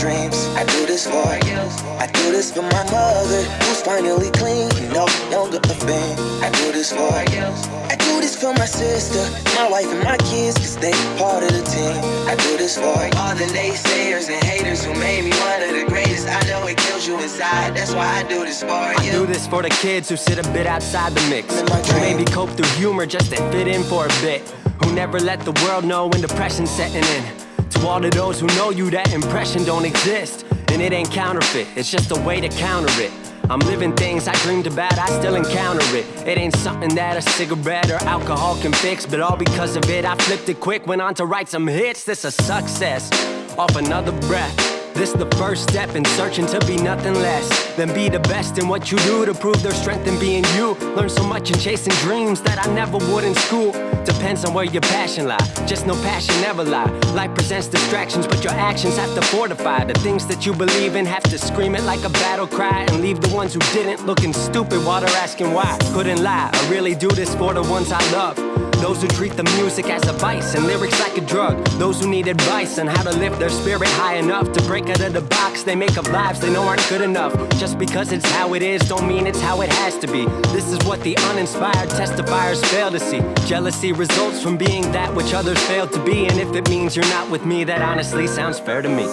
dreams. I do this for you. I do this for my mother, who's finally clean, no longer a fan. I do this for you. I do this for my sister, my wife and my kids, cause they part of the team. I do this for all the naysayers and haters who made me one of the greatest. I know it kills you inside, that's why I do this for you. I do this for the kids who sit a bit outside the mix, who maybe cope through humor just to fit in for a bit, who never let the world know when depression's setting in. To all of those who know you, that impression don't exist, and it ain't counterfeit, it's just a way to counter it. I'm living things I dreamed about, I still encounter it. It ain't something that a cigarette or alcohol can fix, but all because of it I flipped it quick, went on to write some hits. This a success, off another breath. This the first step in searching to be nothing less than be the best in what you do, to prove their strength in being you. Learn so much in chasing dreams that I never would in school. Depends on where your passion lie, just no passion never lie. Life presents distractions, but your actions have to fortify the things that you believe in. Have to scream it like a battle cry, and leave the ones who didn't looking stupid while they're asking why. Couldn't lie, I really do this for the ones I love, those who treat the music as a vice and lyrics like a drug, those who need advice on how to lift their spirit high enough to break out of the box they make up lives they know aren't good enough. Just because it's how it is don't mean it's how it has to be. This is what the uninspired testifiers fail to see. Jealousy results from being that which others fail to be, and if it means you're not with me, that honestly sounds fair to me.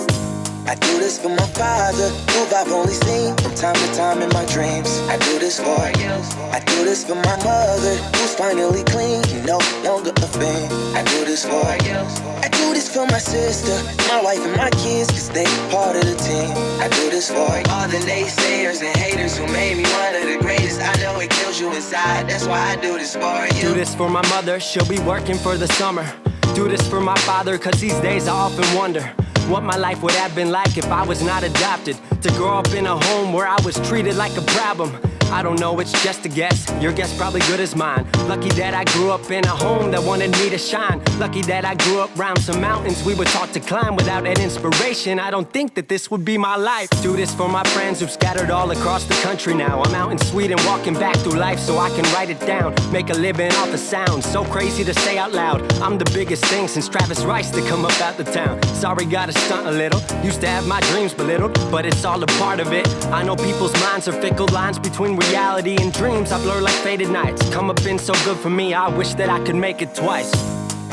I do this for my father, who I've only seen from time to time in my dreams. I do this for you. I do this for my mother, who's finally clean, no longer a fan. I do this for you. I do this for my sister, my wife and my kids, cause they part of the team. I do this for all the naysayers and haters who made me one of the greatest. I know it kills you inside, that's why I do this for you. Do this for my mother, she'll be working for the summer. Do this for my father, cause these days I often wonder what my life would have been like if I was not adopted, to grow up in a home where I was treated like a problem. I don't know, it's just a guess. Your guess probably good as mine. Lucky that I grew up in a home that wanted me to shine. Lucky that I grew up around some mountains we were taught to climb. Without that inspiration, I don't think that this would be my life. Do this for my friends who've scattered all across the country now. I'm out in Sweden walking back through life so I can write it down. Make a living off the sound, so crazy to say out loud. I'm the biggest thing since Travis Rice to come up out the town. Sorry, gotta stunt a little. Used to have my dreams belittled, but it's all a part of it. I know people's minds are fickle, lines between reality and dreams I blur like faded nights. Come up been so good for me, I wish that I could make it twice.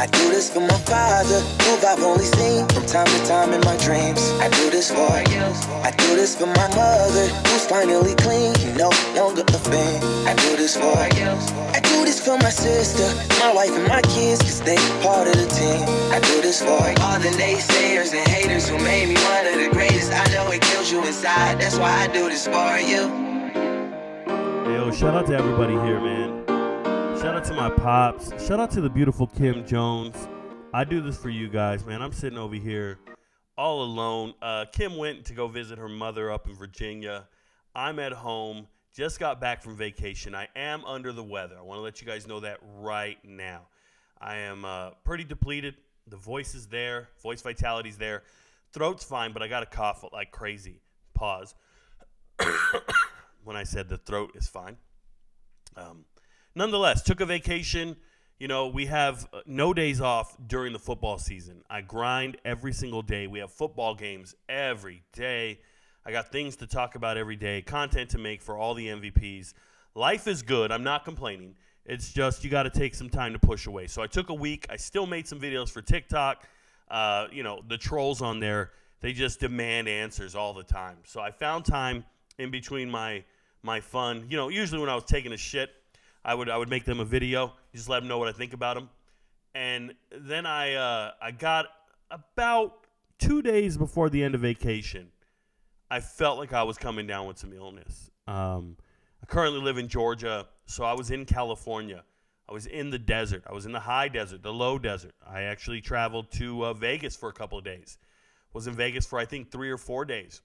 I do this for my father, who I've only seen from time to time in my dreams. I do this for you. I do this for my mother, who's finally clean, no longer a fan. I do this for you. I do this for my sister, my wife and my kids, cause they part of the team. I do this for all the naysayers and haters who made me one of the greatest. I know it kills you inside, that's why I do this for you. Yo, shout out to everybody here, man. Shout out to my pops. Shout out to the beautiful Kim Jones. I do this for you guys, man. I'm sitting over here all alone. Kim went to go visit her mother up in Virginia. I'm at home. Just got back from vacation. I am under the weather. I want to let you guys know that right now. I am pretty depleted. The voice is there. Voice vitality's there. Throat's fine, but I got to cough like crazy. Pause. When I said the throat is fine. Nonetheless, took a vacation. You know, we have no days off during the football season. I grind every single day. We have football games every day. I got things to talk about every day, content to make for all the MVPs. Life is good. I'm not complaining. It's just you got to take some time to push away. So I took a week. I still made some videos for TikTok. You know, the trolls on there, they just demand answers all the time. So I found time in between my fun. You know, usually when I was taking a shit, I would make them a video, just let them know what I think about them. And then I got about 2 days before the end of vacation, I felt like I was coming down with some illness. I currently live in Georgia, so I was in California. I was in the desert. I was in the high desert, the low desert. I actually traveled to Vegas for a couple of days. Was in Vegas for, I think, 3 or 4 days.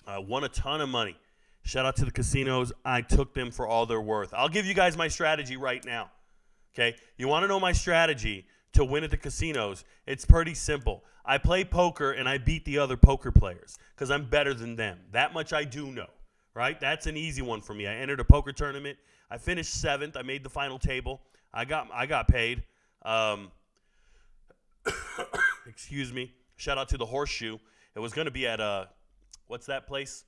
Won a ton of money. Shout out to the casinos. I took them for all they're worth. I'll give you guys my strategy right now. Okay? You want to know my strategy to win at the casinos? It's pretty simple. I play poker and I beat the other poker players because I'm better than them. That much I do know. Right? That's an easy one for me. I entered a poker tournament. I finished 7th. I made the final table. I got paid. Excuse me. Shout out to the Horseshoe. It was going to be at, what's that place?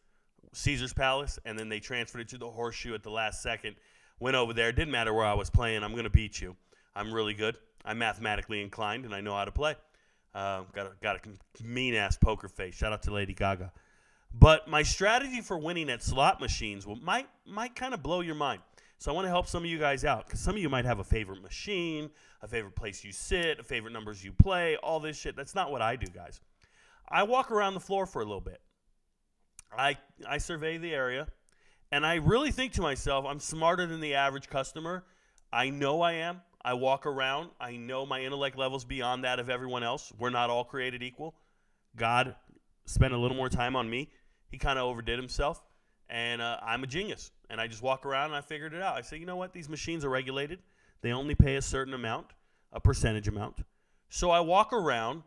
Caesar's Palace, and then they transferred it to the Horseshoe at the last second. Went over there. Didn't matter where I was playing. I'm going to beat you. I'm really good. I'm mathematically inclined, and I know how to play. Got a mean-ass poker face. Shout out to Lady Gaga. But my strategy for winning at slot machines might kind of blow your mind. So I want to help some of you guys out, because some of you might have a favorite machine, a favorite place you sit, a favorite numbers you play, all this shit. That's not what I do, guys. I walk around the floor for a little bit. I survey the area, and I really think to myself, I'm smarter than the average customer. I know I am. I walk around. I know my intellect level's beyond that of everyone else. We're not all created equal. God spent a little more time on me. He kind of overdid himself, and I'm a genius. And I just walk around, and I figured it out. I say, you know what? These machines are regulated. They only pay a certain amount, a percentage amount. So I walk around,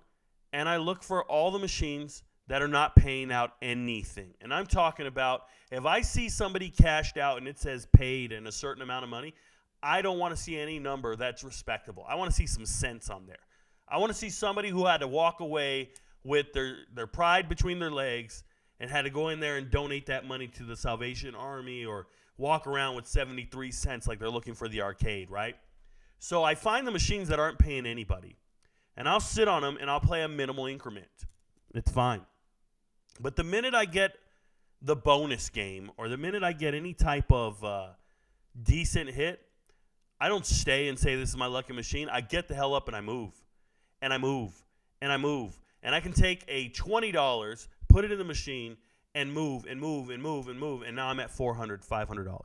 and I look for all the machines that are not paying out anything. And I'm talking about if I see somebody cashed out and it says paid and a certain amount of money, I don't want to see any number that's respectable. I want to see some sense on there. I want to see somebody who had to walk away with their pride between their legs and had to go in there and donate that money to the Salvation Army or walk around with 73 cents like they're looking for the arcade, right? So I find the machines that aren't paying anybody, and I'll sit on them and I'll play a minimal increment. It's fine. But the minute I get the bonus game or the minute I get any type of decent hit, I don't stay and say this is my lucky machine. I get the hell up and I move. And I move. And I move. And I can take a $20, put it in the machine, and move and move and move and move. And now I'm at $400, $500.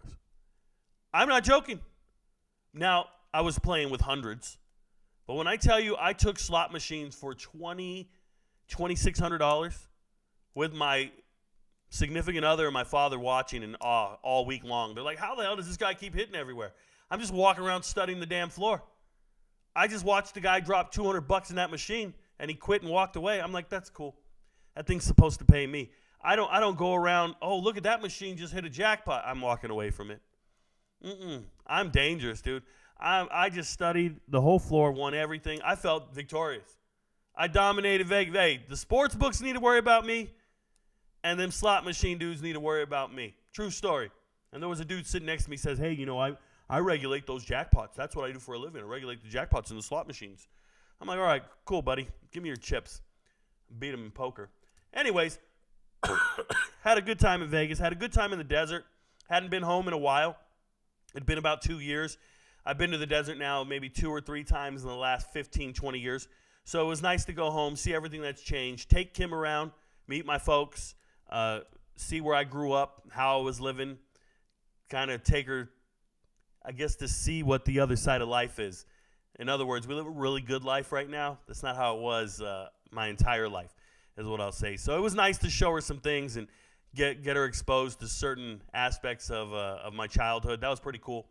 I'm not joking. Now, I was playing with hundreds. But when I tell you I took slot machines for $2,600 with my significant other and my father watching in awe all week long. They're like, how the hell does this guy keep hitting everywhere? I'm just walking around studying the damn floor. I just watched the guy drop $200 in that machine, and he quit and walked away. I'm like, that's cool. That thing's supposed to pay me. I don't go around, oh, look at that machine just hit a jackpot. I'm walking away from it. I'm dangerous, dude. I just studied the whole floor, won everything. I felt victorious. I dominated Vegas. Hey, the sports books need to worry about me, and them slot machine dudes need to worry about me. True story. And there was a dude sitting next to me says, hey, you know, I regulate those jackpots. That's what I do for a living. I regulate the jackpots in the slot machines. I'm like, all right, cool, buddy. Give me your chips. Beat him in poker. Anyways, had a good time in Vegas. Had a good time in the desert. Hadn't been home in a while. It'd been about 2 years. I've been to the desert now maybe 2 or 3 times in the last 15, 20 years. So it was nice to go home, see everything that's changed, take Kim around, meet my folks, see where I grew up, how I was living, kind of take her, I guess, to see what the other side of life is. In other words, we live a really good life right now. That's not how it was my entire life, is what I'll say. So it was nice to show her some things and get her exposed to certain aspects of my childhood. That was pretty cool.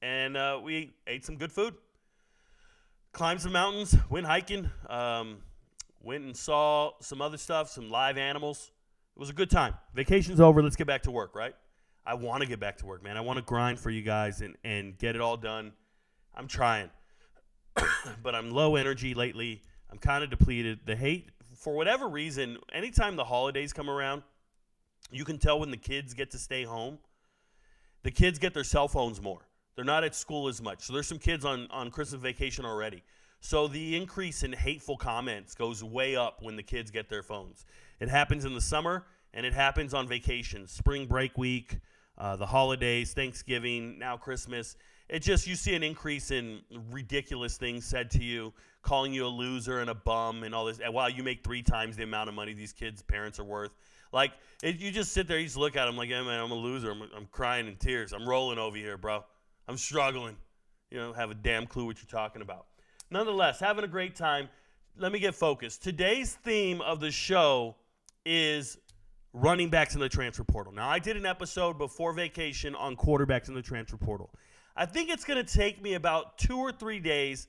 And we ate some good food. Climbed some mountains, went hiking, went and saw some other stuff, some live animals. It was a good time. Vacation's over. Let's get back to work, right? I want to get back to work, man. I want to grind for you guys and get it all done. I'm trying. But I'm low energy lately. I'm kind of depleted. The hate, for whatever reason, anytime the holidays come around, you can tell when the kids get to stay home, the kids get their cell phones more. They're not at school as much. So there's some kids on Christmas vacation already. So the increase in hateful comments goes way up when the kids get their phones. It happens in the summer, and it happens on vacation, spring break week, the holidays, Thanksgiving, now Christmas. It just, you see an increase in ridiculous things said to you, calling you a loser and a bum and all this. And wow, you make 3 times the amount of money these kids' parents are worth. Like, you just sit there, you just look at them like, hey, man, I'm a loser. I'm crying in tears. I'm rolling over here, bro. I'm struggling. You don't have a damn clue what you're talking about. Nonetheless, having a great time. Let me get focused. Today's theme of the show is running backs in the transfer portal. Now, I did an episode before vacation on quarterbacks in the transfer portal. I think it's going to take me about 2 or 3 days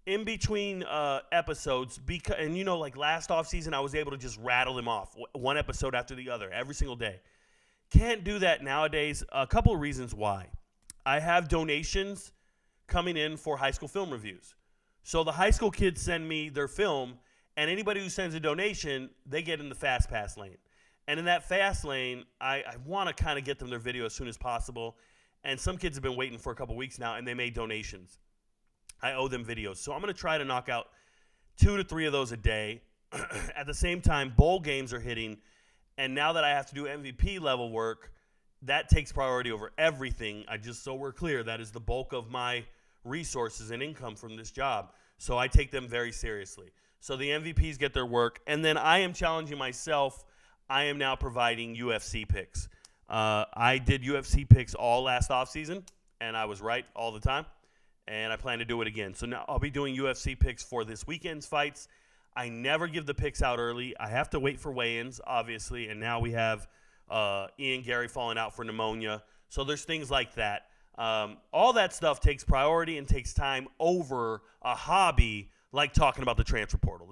in between episodes. And, you know, like last offseason, I was able to just rattle them off, one episode after the other, every single day. Can't do that nowadays. A couple of reasons why. I have donations coming in for high school film reviews. So the high school kids send me their film, And anybody who sends a donation, they get in the fast pass lane. And in that fast lane, I want to kind of get them their video as soon as possible. And some kids have been waiting for a couple weeks now, and they made donations. I owe them videos. So I'm going to try to knock out 2 to 3 of those a day. At the same time, bowl games are hitting. And now that I have to do MVP level work, that takes priority over everything. So we're clear, that is the bulk of my resources and income from this job. So I take them very seriously. So the MVPs get their work. And then I am challenging myself. I am now providing UFC picks. I did UFC picks all last offseason, and I was right all the time. And I plan to do it again. So now I'll be doing UFC picks for this weekend's fights. I never give the picks out early. I have to wait for weigh-ins, obviously. And now we have Ian Gary falling out for pneumonia. So there's things like that. All that stuff takes priority and takes time over a hobby like talking about the transfer portal.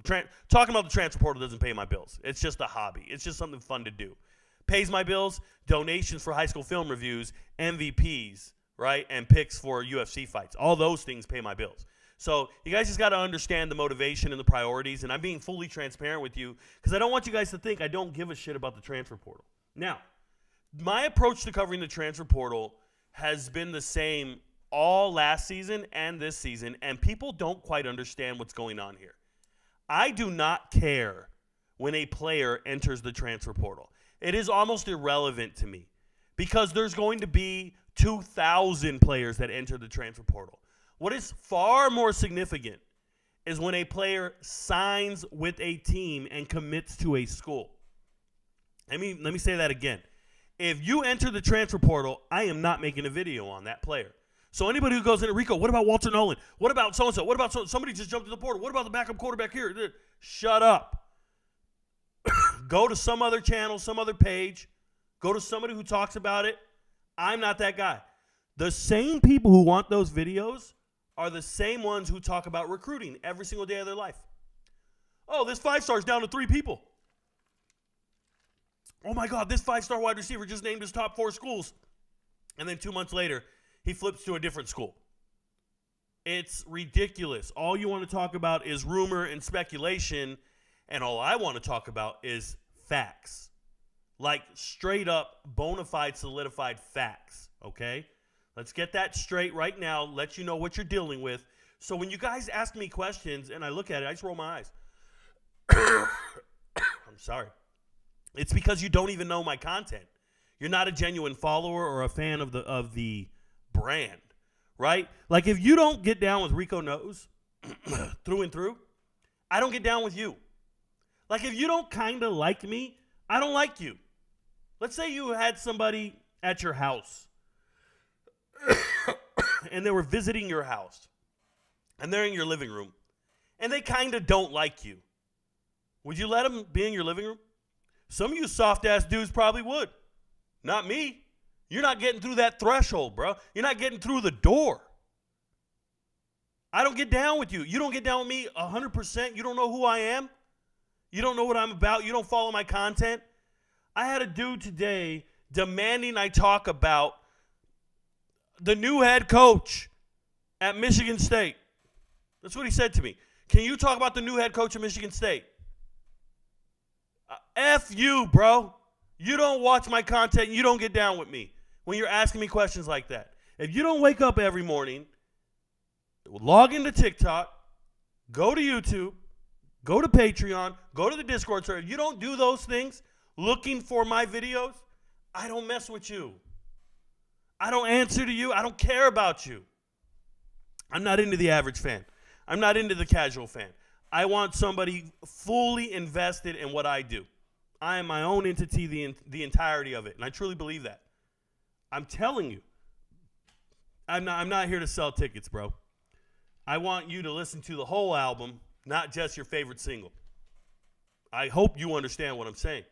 Talking about the transfer portal doesn't pay my bills. It's just a hobby. It's just something fun to do. Pays my bills, donations for high school film reviews, MVPs, right, and picks for UFC fights. All those things pay my bills. So you guys just got to understand the motivation and the priorities, and I'm being fully transparent with you because I don't want you guys to think I don't give a shit about the transfer portal. Now, my approach to covering the transfer portal has been the same all last season and this season, and people don't quite understand what's going on here. I do not care when a player enters the transfer portal. It is almost irrelevant to me because there's going to be 2,000 players that enter the transfer portal. What is far more significant is when a player signs with a team and commits to a school. Let me say that again. If you enter the transfer portal, I am not making a video on that player. So anybody who goes into Rico, what about Walter Nolan? What about so-and-so? What about somebody just jumped to the portal? What about the backup quarterback here? Shut up. Go to some other channel, some other page. Go to somebody who talks about it. I'm not that guy. The same people who want those videos are the same ones who talk about recruiting every single day of their life. Oh, this 5-star is down to 3 people. Oh, my God, this 5-star wide receiver just named his top 4 schools. And then 2 months later, he flips to a different school. It's ridiculous. All you want to talk about is rumor and speculation, and all I want to talk about is facts. Like straight up, bona fide, solidified facts, okay? Let's get that straight right now, let you know what you're dealing with. So when you guys ask me questions and I look at it, I just roll my eyes. I'm sorry. It's because you don't even know my content. You're not a genuine follower or a fan of the brand, right? Like if you don't get down with RicoKnows through and through, I don't get down with you. Like if you don't kind of like me, I don't like you. Let's say you had somebody at your house and they were visiting your house and they're in your living room and they kind of don't like you. Would you let them be in your living room? Some of you soft-ass dudes probably would. Not me. You're not getting through that threshold, bro. You're not getting through the door. I don't get down with you. You don't get down with me 100%. You don't know who I am. You don't know what I'm about. You don't follow my content. I had a dude today demanding I talk about the new head coach at Michigan State. That's what he said to me. Can you talk about the new head coach at Michigan State? F you, bro. You don't watch my content. You don't get down with me when you're asking me questions like that. If you don't wake up every morning, log into TikTok, go to YouTube, go to Patreon, go to the Discord server. If you don't do those things looking for my videos, I don't mess with you. I don't answer to you. I don't care about you. I'm not into the average fan. I'm not into the casual fan. I want somebody fully invested in what I do. I am my own entity, the entirety of it, and I truly believe that. I'm telling you, I'm not here to sell tickets, bro. I want you to listen to the whole album, not just your favorite single. I hope you understand what I'm saying.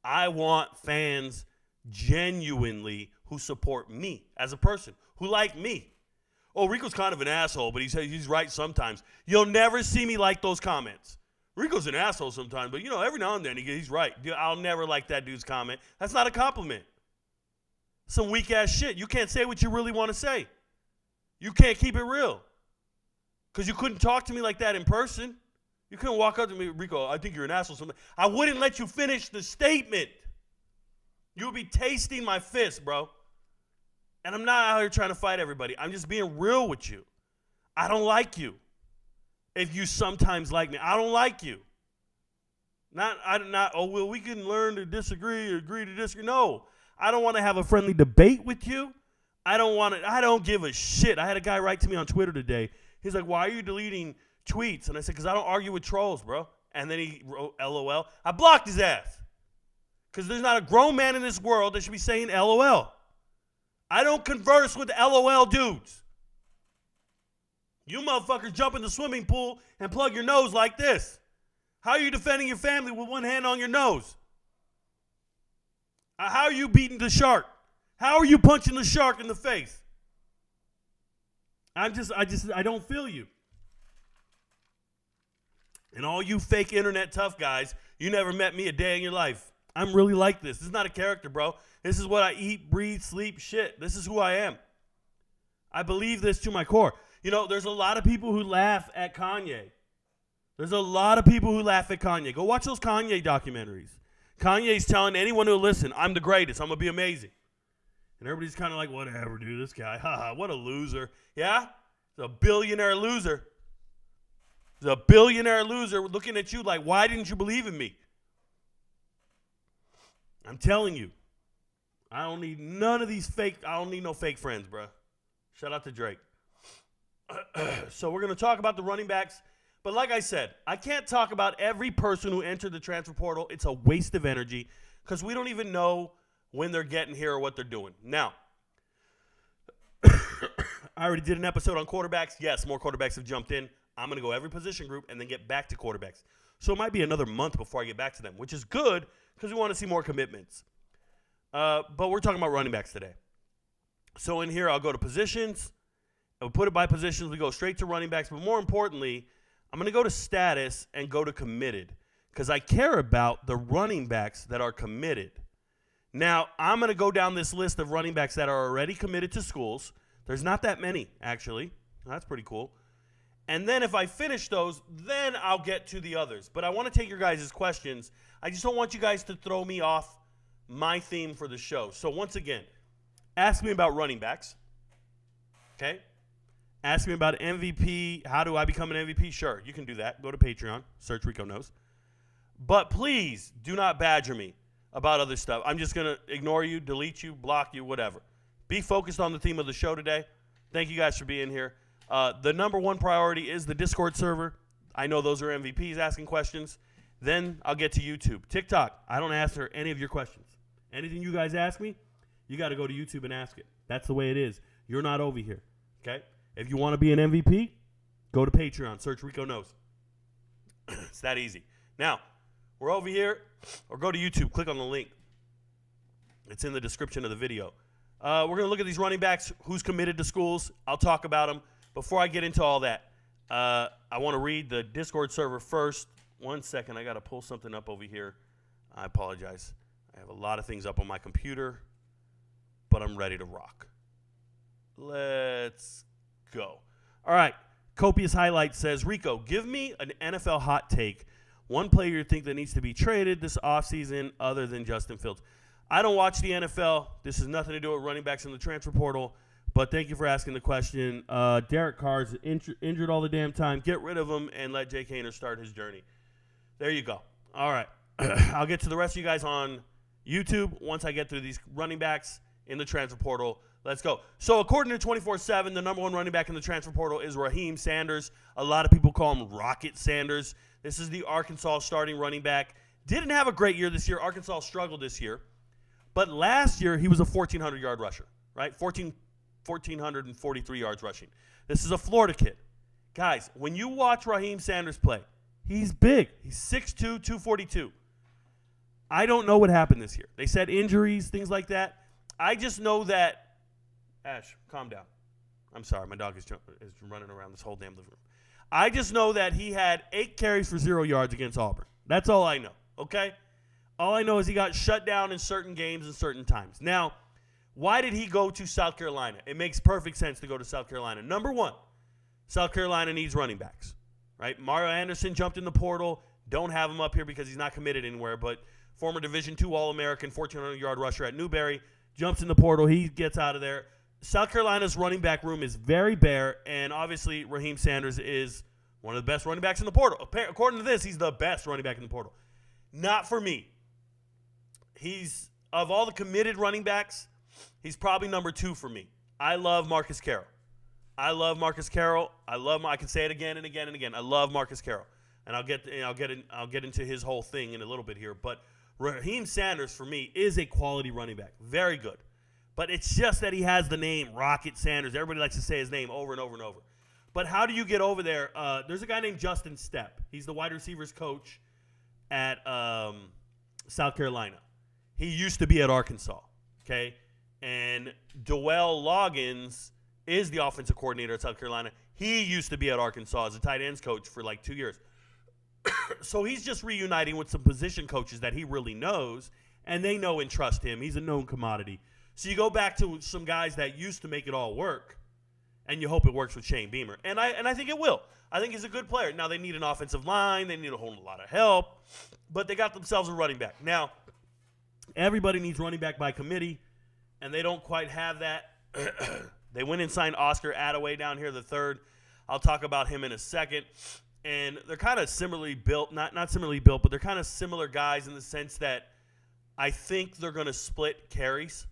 I want fans genuinely who support me as a person, who like me. Oh, Rico's kind of an asshole, but he's right sometimes. You'll never see me like those comments. Rico's an asshole sometimes, but, every now and then he's right. I'll never like that dude's comment. That's not a compliment. Some weak-ass shit. You can't say what you really want to say. You can't keep it real. Because you couldn't talk to me like that in person. You couldn't walk up to me, Rico, I think you're an asshole. Something. I wouldn't let you finish the statement. You would be tasting my fist, bro. And I'm not out here trying to fight everybody. I'm just being real with you. I don't like you. If you sometimes like me, I don't like you. Well, we can learn to disagree or agree to disagree. No, I don't want to have a friendly debate with you. I don't give a shit. I had a guy write to me on Twitter today. He's like, why are you deleting tweets? And I said, because I don't argue with trolls, bro. And then he wrote LOL. I blocked his ass. Because there's not a grown man in this world that should be saying LOL. I don't converse with LOL dudes. You motherfuckers jump in the swimming pool and plug your nose like this. How are you defending your family with one hand on your nose? How are you beating the shark? How are you punching the shark in the face? I don't feel you. And all you fake internet tough guys, you never met me a day in your life. I'm really like this. This is not a character, bro. This is what I eat, breathe, sleep, shit. This is who I am. I believe this to my core. You know, there's a lot of people who laugh at Kanye. There's a lot of people who laugh at Kanye. Go watch those Kanye documentaries. Kanye's telling anyone who'll listen, I'm the greatest. I'm going to be amazing. And everybody's kind of like, whatever, dude, this guy. Haha, what a loser. Yeah? He's a billionaire loser. He's a billionaire loser looking at you like, why didn't you believe in me? I'm telling you. I don't need none of these fake, I don't need no fake friends, bro. Shout out to Drake. So we're going to talk about the running backs. But like I said, I can't talk about every person who entered the transfer portal. It's a waste of energy because we don't even know when they're getting here or what they're doing. Now, I already did an episode on quarterbacks. Yes, more quarterbacks have jumped in. I'm going to go every position group and then get back to quarterbacks. So it might be another month before I get back to them, which is good because we want to see more commitments. But we're talking about running backs today. So in here, I'll go to positions. I'll put it by positions. We go straight to running backs. But more importantly, I'm going to go to status and go to committed because I care about the running backs that are committed. Now, I'm going to go down this list of running backs that are already committed to schools. There's not that many, actually. That's pretty cool. And then if I finish those, then I'll get to the others. But I want to take your guys' questions. I just don't want you guys to throw me off my theme for the show. So once again, ask me about running backs. Okay? Ask me about MVP. How do I become an MVP? Sure, you can do that. Go to Patreon. Search RicoKnows. But please do not badger me about other stuff. I'm just going to ignore you, delete you, block you, whatever. Be focused on the theme of the show today. Thank you guys for being here. The number one priority is the Discord server. I know those are MVPs asking questions. Then I'll get to YouTube. TikTok, I don't answer any of your questions. Anything you guys ask me, you got to go to YouTube and ask it. That's the way it is. You're not over here, okay? If you want to be an MVP, go to Patreon. Search RicoKnows. It's that easy. Now, we're over here, or go to YouTube. Click on the link. It's in the description of the video. We're going to look at these running backs, who's committed to schools. I'll talk about them. Before I get into all that, I want to read the Discord server first. 1 second. I got to pull something up over here. I apologize. I have a lot of things up on my computer, but I'm ready to rock. Let's go. All right. Copious Highlight says, Rico, give me an NFL hot take. One player you think that needs to be traded this offseason other than Justin Fields. I don't watch the NFL. This has nothing to do with running backs in the transfer portal. But thank you for asking the question. Derek Carr's injured all the damn time. Get rid of him and let Jake Hayner start his journey. There you go. All right. I'll get to the rest of you guys on YouTube once I get through these running backs in the transfer portal. Let's go. So according to 24/7, the number one running back in the transfer portal is Raheem Sanders. A lot of people call him Rocket Sanders. This is the Arkansas starting running back. Didn't have a great year this year. Arkansas struggled this year. But last year, he was a 1,400-yard rusher, right? 1,443 yards rushing. This is a Florida kid. Guys, when you watch Raheem Sanders play, he's big. He's 6'2", 242. I don't know what happened this year. They said injuries, things like that. I just know that – Ash, calm down. I'm sorry. My dog is running around this whole damn living room. I just know that he had 8 carries for 0 yards against Auburn. That's all I know, okay? All I know is he got shut down in certain games and certain times. Now, why did he go to South Carolina? It makes perfect sense to go to South Carolina. Number one, South Carolina needs running backs. right? Mario Anderson jumped in the portal. Don't have him up here because he's not committed anywhere, but former Division II All-American, 1,400-yard rusher at Newberry, jumps in the portal. He gets out of there. South Carolina's running back room is very bare, and obviously Raheem Sanders is one of the best running backs in the portal. According to this, he's the best running back in the portal. Not for me. He's, of all the committed running backs, he's probably number 2 for me. I love Marcus Carroll. I can say it again and again and again. I love Marcus Carroll, and I'll get into his whole thing in a little bit here. But Raheem Sanders for me is a quality running back, very good. But it's just that he has the name Rocket Sanders. Everybody likes to say his name over and over and over. But how do you get over there? There's a guy named Justin Stepp. He's the wide receivers coach at South Carolina. He used to be at Arkansas, okay? And Dwell Loggins is the offensive coordinator at South Carolina. He used to be at Arkansas as a tight ends coach for like 2 years. So he's just reuniting with some position coaches that he really knows, and they know and trust him. He's a known commodity. So you go back to some guys that used to make it all work, and you hope it works with Shane Beamer. And I think it will. I think he's a good player. Now, they need an offensive line. They need a whole lot of help. But they got themselves a running back. Now, everybody needs running back by committee, and they don't quite have that. They went and signed Oscar Attaway down here, the third. I'll talk about him in a second. And they're kind of similarly built. Not similarly built, but they're kind of similar guys in the sense that I think they're going to split carries.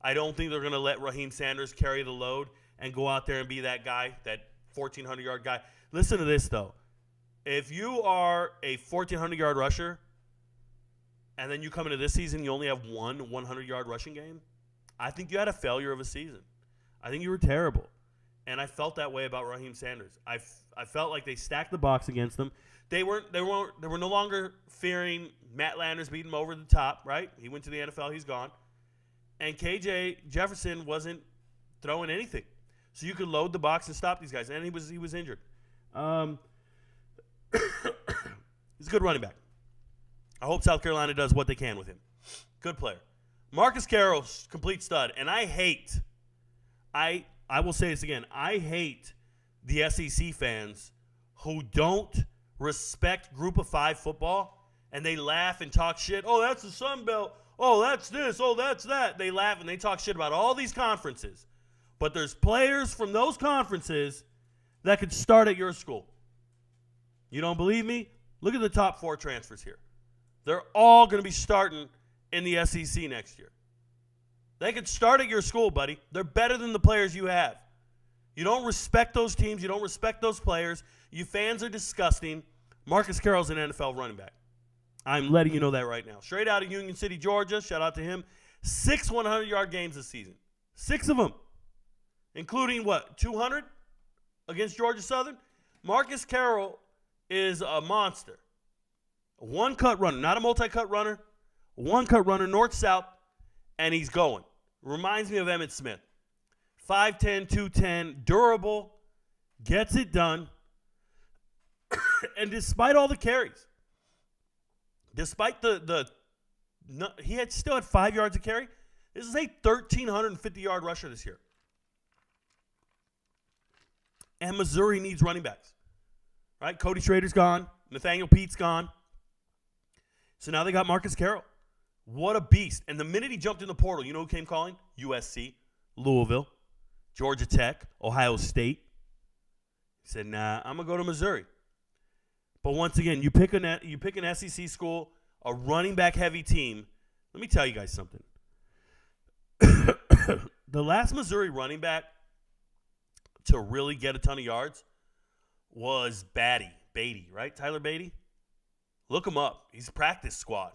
I don't think they're going to let Raheem Sanders carry the load and go out there and be that guy, that 1,400-yard guy. Listen to this, though. If you are a 1,400-yard rusher and then you come into this season, you only have one 100-yard rushing game, I think you had a failure of a season. I think you were terrible. And I felt that way about Raheem Sanders. I felt like they stacked the box against them. They were no longer fearing Matt Landers beating him over the top, right? He went to the NFL. He's gone. And KJ Jefferson wasn't throwing anything. So you could load the box and stop these guys. And he was injured. He's a good running back. I hope South Carolina does what they can with him. Good player. Marcus Carroll's complete stud. And I will say this again. I hate the SEC fans who don't respect Group of 5 football, and they laugh and talk shit. Oh, that's the Sun Belt. Oh, that's this. Oh, that's that. They laugh and they talk shit about all these conferences. But there's players from those conferences that could start at your school. You don't believe me? Look at the top 4 transfers here. They're all going to be starting in the SEC next year. They could start at your school, buddy. They're better than the players you have. You don't respect those teams. You don't respect those players. You fans are disgusting. Marcus Carroll's an NFL running back. I'm letting you know that right now. Straight out of Union City, Georgia. Shout out to him. 6 100-yard games this season. 6 of them. Including, 200 against Georgia Southern? Marcus Carroll is a monster. A one-cut runner, not a multi-cut runner. A one-cut runner, north-south, and he's going. Reminds me of Emmitt Smith. 5'10", 210, durable, gets it done. And despite all the carries, despite he still had 5 yards of carry. This is a 1,350-yard rusher this year. And Missouri needs running backs. Right? Cody Schrader's gone. Nathaniel Pete's gone. So now they got Marcus Carroll. What a beast. And the minute he jumped in the portal, you know who came calling? USC, Louisville, Georgia Tech, Ohio State. He said, nah, I'm going to go to Missouri. But once again, you pick an SEC school, a running back heavy team. Let me tell you guys something. The last Missouri running back to really get a ton of yards was Beatty, right? Tyler Beatty. Look him up. He's practice squad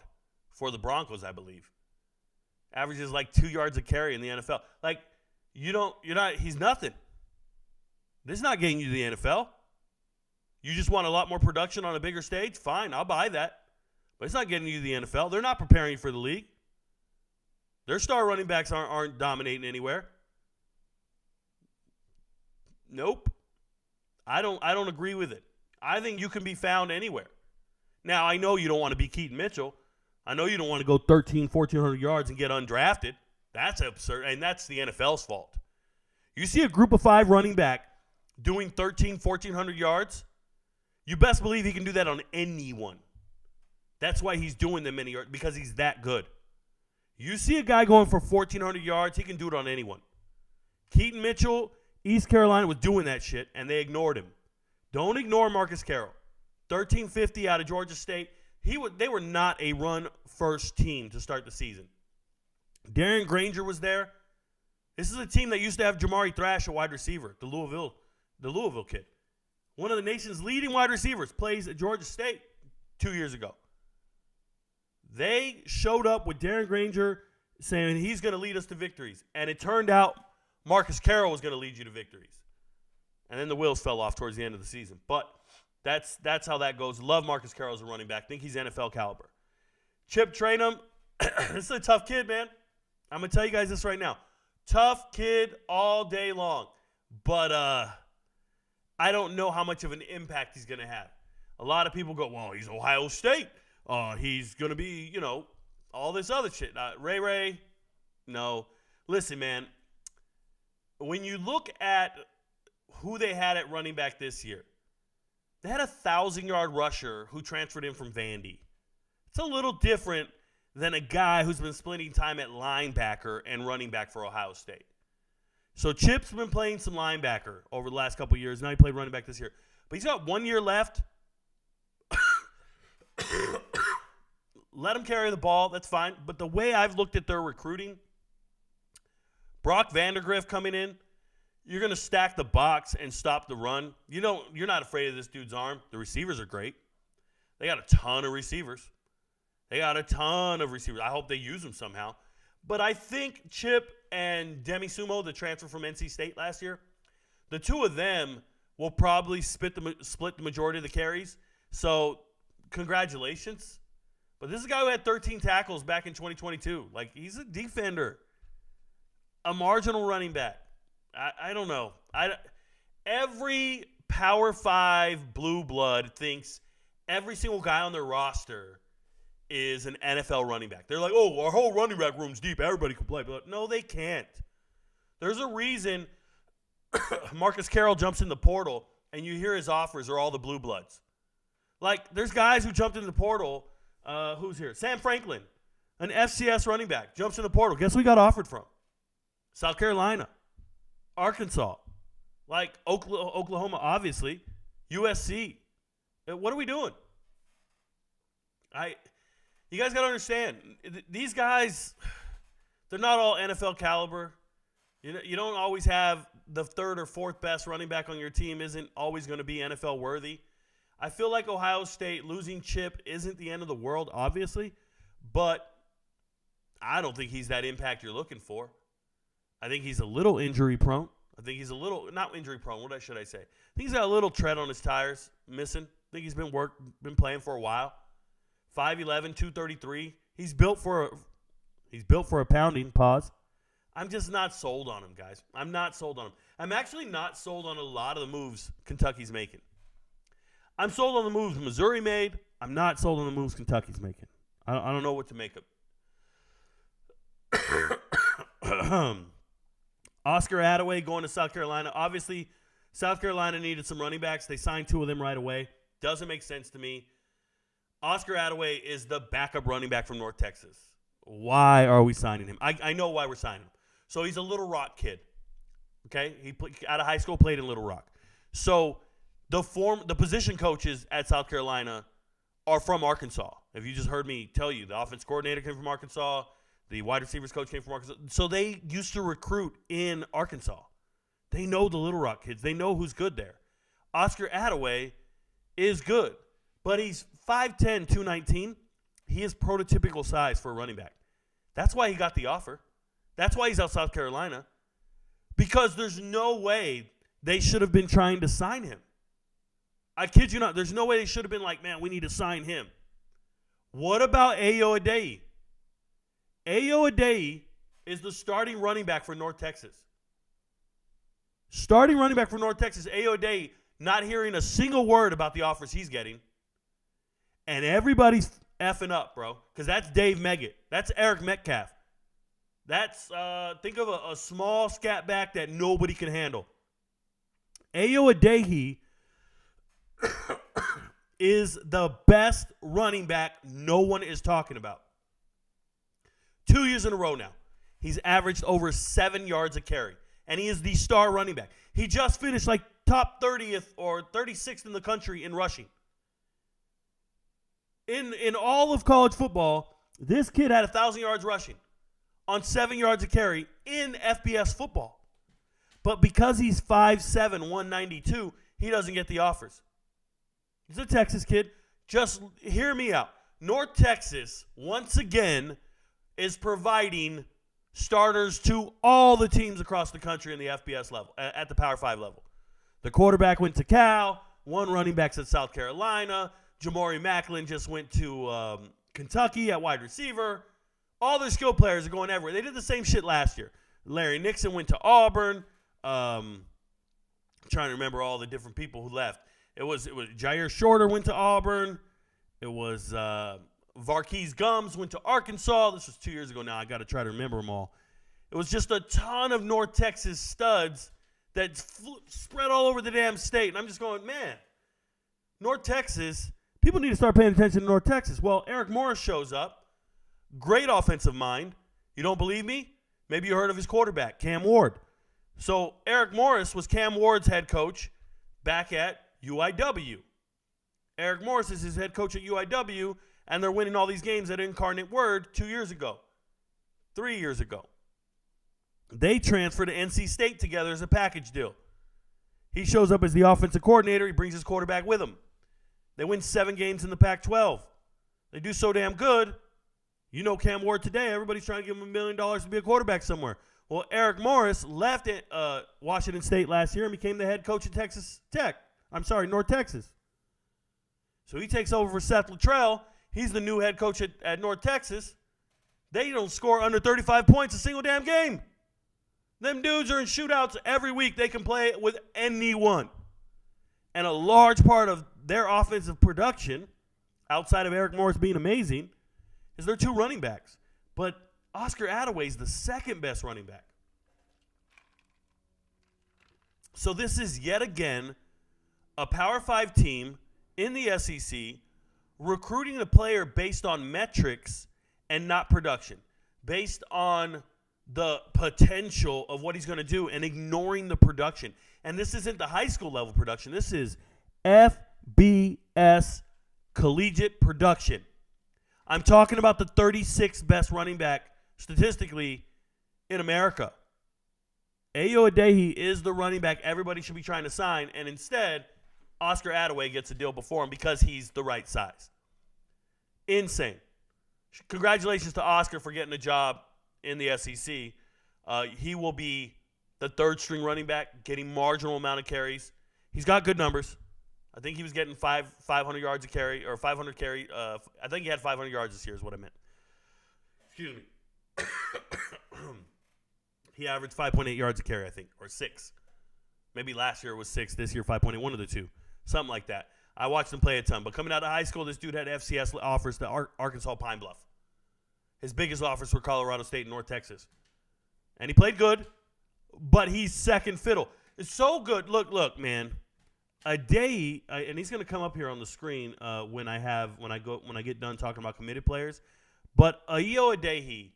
for the Broncos, I believe. Averages like 2 yards a carry in the NFL. Like, he's nothing. This is not getting you to the NFL. You just want a lot more production on a bigger stage? Fine, I'll buy that. But it's not getting you to the NFL. They're not preparing you for the league. Their star running backs aren't dominating anywhere. Nope. I don't agree with it. I think you can be found anywhere. Now, I know you don't want to be Keaton Mitchell. I know you don't want to go 1,400 yards and get undrafted. That's absurd, and that's the NFL's fault. You see a Group of 5 running back doing 1,400 yards, You best believe he can do that on anyone. That's why he's doing them many yards, because he's that good. You see a guy going for 1,400 yards, he can do it on anyone. Keaton Mitchell, East Carolina, was doing that shit, and they ignored him. Don't ignore Marcus Carroll. 1,350 out of Georgia State. They were not a run-first team to start the season. Darren Granger was there. This is a team that used to have Jamari Thrash, a wide receiver, the Louisville kid. One of the nation's leading wide receivers, plays at Georgia State 2 years ago. They showed up with Darren Granger saying he's going to lead us to victories. And it turned out Marcus Carroll was going to lead you to victories. And then the wheels fell off towards the end of the season. But that's how that goes. Love Marcus Carroll as a running back. Think he's NFL caliber. Chip Trayanum, this is a tough kid, man. I'm going to tell you guys this right now. Tough kid all day long. But I don't know how much of an impact he's going to have. A lot of people go, well, he's Ohio State. He's going to be, all this other shit. Ray, no. Listen, man, when you look at who they had at running back this year, they had a 1,000-yard rusher who transferred in from Vandy. It's a little different than a guy who's been splitting time at linebacker and running back for Ohio State. So Chip's been playing some linebacker over the last couple of years. Now he played running back this year. But he's got 1 year left. Let him carry the ball. That's fine. But the way I've looked at their recruiting, Brock Vandergriff coming in, you're going to stack the box and stop the run. You're not afraid of this dude's arm. The receivers are great. They got a ton of receivers. I hope they use them somehow. But I think Chip and Demi Sumo, the transfer from NC State last year, the two of them will probably split the majority of the carries. So congratulations. But this is a guy who had 13 tackles back in 2022. Like, he's a defender. A marginal running back. I don't know. Every Power 5 blue blood thinks every single guy on their roster is an NFL running back. They're like, oh, our whole running back room's deep. Everybody can play. But no, they can't. There's a reason Marcus Carroll jumps in the portal and you hear his offers are all the blue bloods. Like, there's guys who jumped into the portal. Who's here? Sam Franklin, an FCS running back, jumps in the portal. Guess who he got offered from? South Carolina, Arkansas, like Oklahoma, obviously, USC. What are we doing? You guys got to understand, these guys, they're not all NFL caliber. You don't always have the third or fourth best running back on your team isn't always going to be NFL worthy. I feel like Ohio State losing Chip isn't the end of the world, obviously, but I don't think he's that impact you're looking for. I think he's a little injury prone. I think he's a little, not injury prone, what should I say? I think he's got a little tread on his tires, missing. I think he's been playing for a while. 5'11", 233. He's built for a pounding, pause. I'm just not sold on him, guys. I'm not sold on him. I'm actually not sold on a lot of the moves Kentucky's making. I'm sold on the moves Missouri made. I'm not sold on the moves Kentucky's making. I don't know what to make of. Oscar Attaway going to South Carolina. Obviously, South Carolina needed some running backs. They signed two of them right away. Doesn't make sense to me. Oscar Attaway is the backup running back from North Texas. Why are we signing him? I know why we're signing him. So he's a Little Rock kid. Okay? He out of high school played in Little Rock. So the position coaches at South Carolina are from Arkansas. If you just heard me tell you, the offense coordinator came from Arkansas, the wide receivers coach came from Arkansas. So they used to recruit in Arkansas. They know the Little Rock kids. They know who's good there. Oscar Attaway is good, but he's 5'10", 219. He is prototypical size for a running back. That's why he got the offer. That's why he's out South Carolina. Because there's no way they should have been trying to sign him. I kid you not. There's no way they should have been like, man, we need to sign him. What about Ayo Adeyi? Ayo Adeyi is the starting running back for North Texas. Starting running back for North Texas, Ayo Adeyi, not hearing a single word about the offers he's getting. And everybody's effing up, bro, because that's Dave Meggett. That's Eric Metcalf. That's, think of a small scat back that nobody can handle. Ayo Adeyi is the best running back no one is talking about. 2 years in a row now. He's averaged over 7 yards a carry, and he is the star running back. He just finished like top 30th or 36th in the country in rushing. In all of college football, this kid had 1,000 yards rushing on 7 yards a carry in FBS football. But because he's 5'7", 192, he doesn't get the offers. He's a Texas kid. Just hear me out. North Texas, once again, is providing starters to all the teams across the country in the FBS level, at the Power 5 level. The quarterback went to Cal. One running back's at South Carolina. Jamari Macklin just went to Kentucky at wide receiver. All their skill players are going everywhere. They did the same shit last year. Larry Nixon went to Auburn. I'm trying to remember all the different people who left. It was Jair Shorter went to Auburn. It was Varquez Gums went to Arkansas. This was 2 years ago now. I got to try to remember them all. It was just a ton of North Texas studs that spread all over the damn state. And I'm just going, man, North Texas, people need to start paying attention to North Texas. Well, Eric Morris shows up. Great offensive mind. You don't believe me? Maybe you heard of his quarterback, Cam Ward. So Eric Morris was Cam Ward's head coach back at UIW. Eric Morris is his head coach at UIW, and they're winning all these games at Incarnate Word 2 years ago, 3 years ago. They transferred to NC State together as a package deal. He shows up as the offensive coordinator. He brings his quarterback with him. They win 7 games in the Pac-12. They do so damn good. You know Cam Ward today. Everybody's trying to give him $1 million to be a quarterback somewhere. Well, Eric Morris left at Washington State last year and became the head coach at North Texas. So he takes over for Seth Luttrell. He's the new head coach at North Texas. They don't score under 35 points a single damn game. Them dudes are in shootouts every week. They can play with anyone. And a large part of their offensive production, outside of Eric Morris being amazing, is their 2 running backs. But Oscar Attaway's the second best running back. So this is yet again a Power 5 team in the SEC recruiting a player based on metrics and not production, based on the potential of what he's going to do and ignoring the production. And this isn't the high school level production. This is FBS collegiate production. I'm talking about the 36th best running back statistically in America. Ayo Adeyi is the running back everybody should be trying to sign, and instead, Oscar Attaway gets a deal before him because he's the right size. Insane. Congratulations to Oscar for getting a job in the SEC. He will be the third string running back, getting marginal amount of carries. He's got good numbers. I think he was getting 500 yards a carry, or 500 carry. I think he had 500 yards this year is what I meant. Excuse me. He averaged 5.8 yards a carry, I think, or 6. Maybe last year it was 6. This year 5.8, one of the two. Something like that. I watched him play a ton. But coming out of high school, this dude had FCS offers to Arkansas Pine Bluff. His biggest offers were Colorado State and North Texas. And he played good, but he's second fiddle. It's so good. Look, man. Adeyi, and he's going to come up here on the screen when I get done talking about committed players. But Ayo Adeyi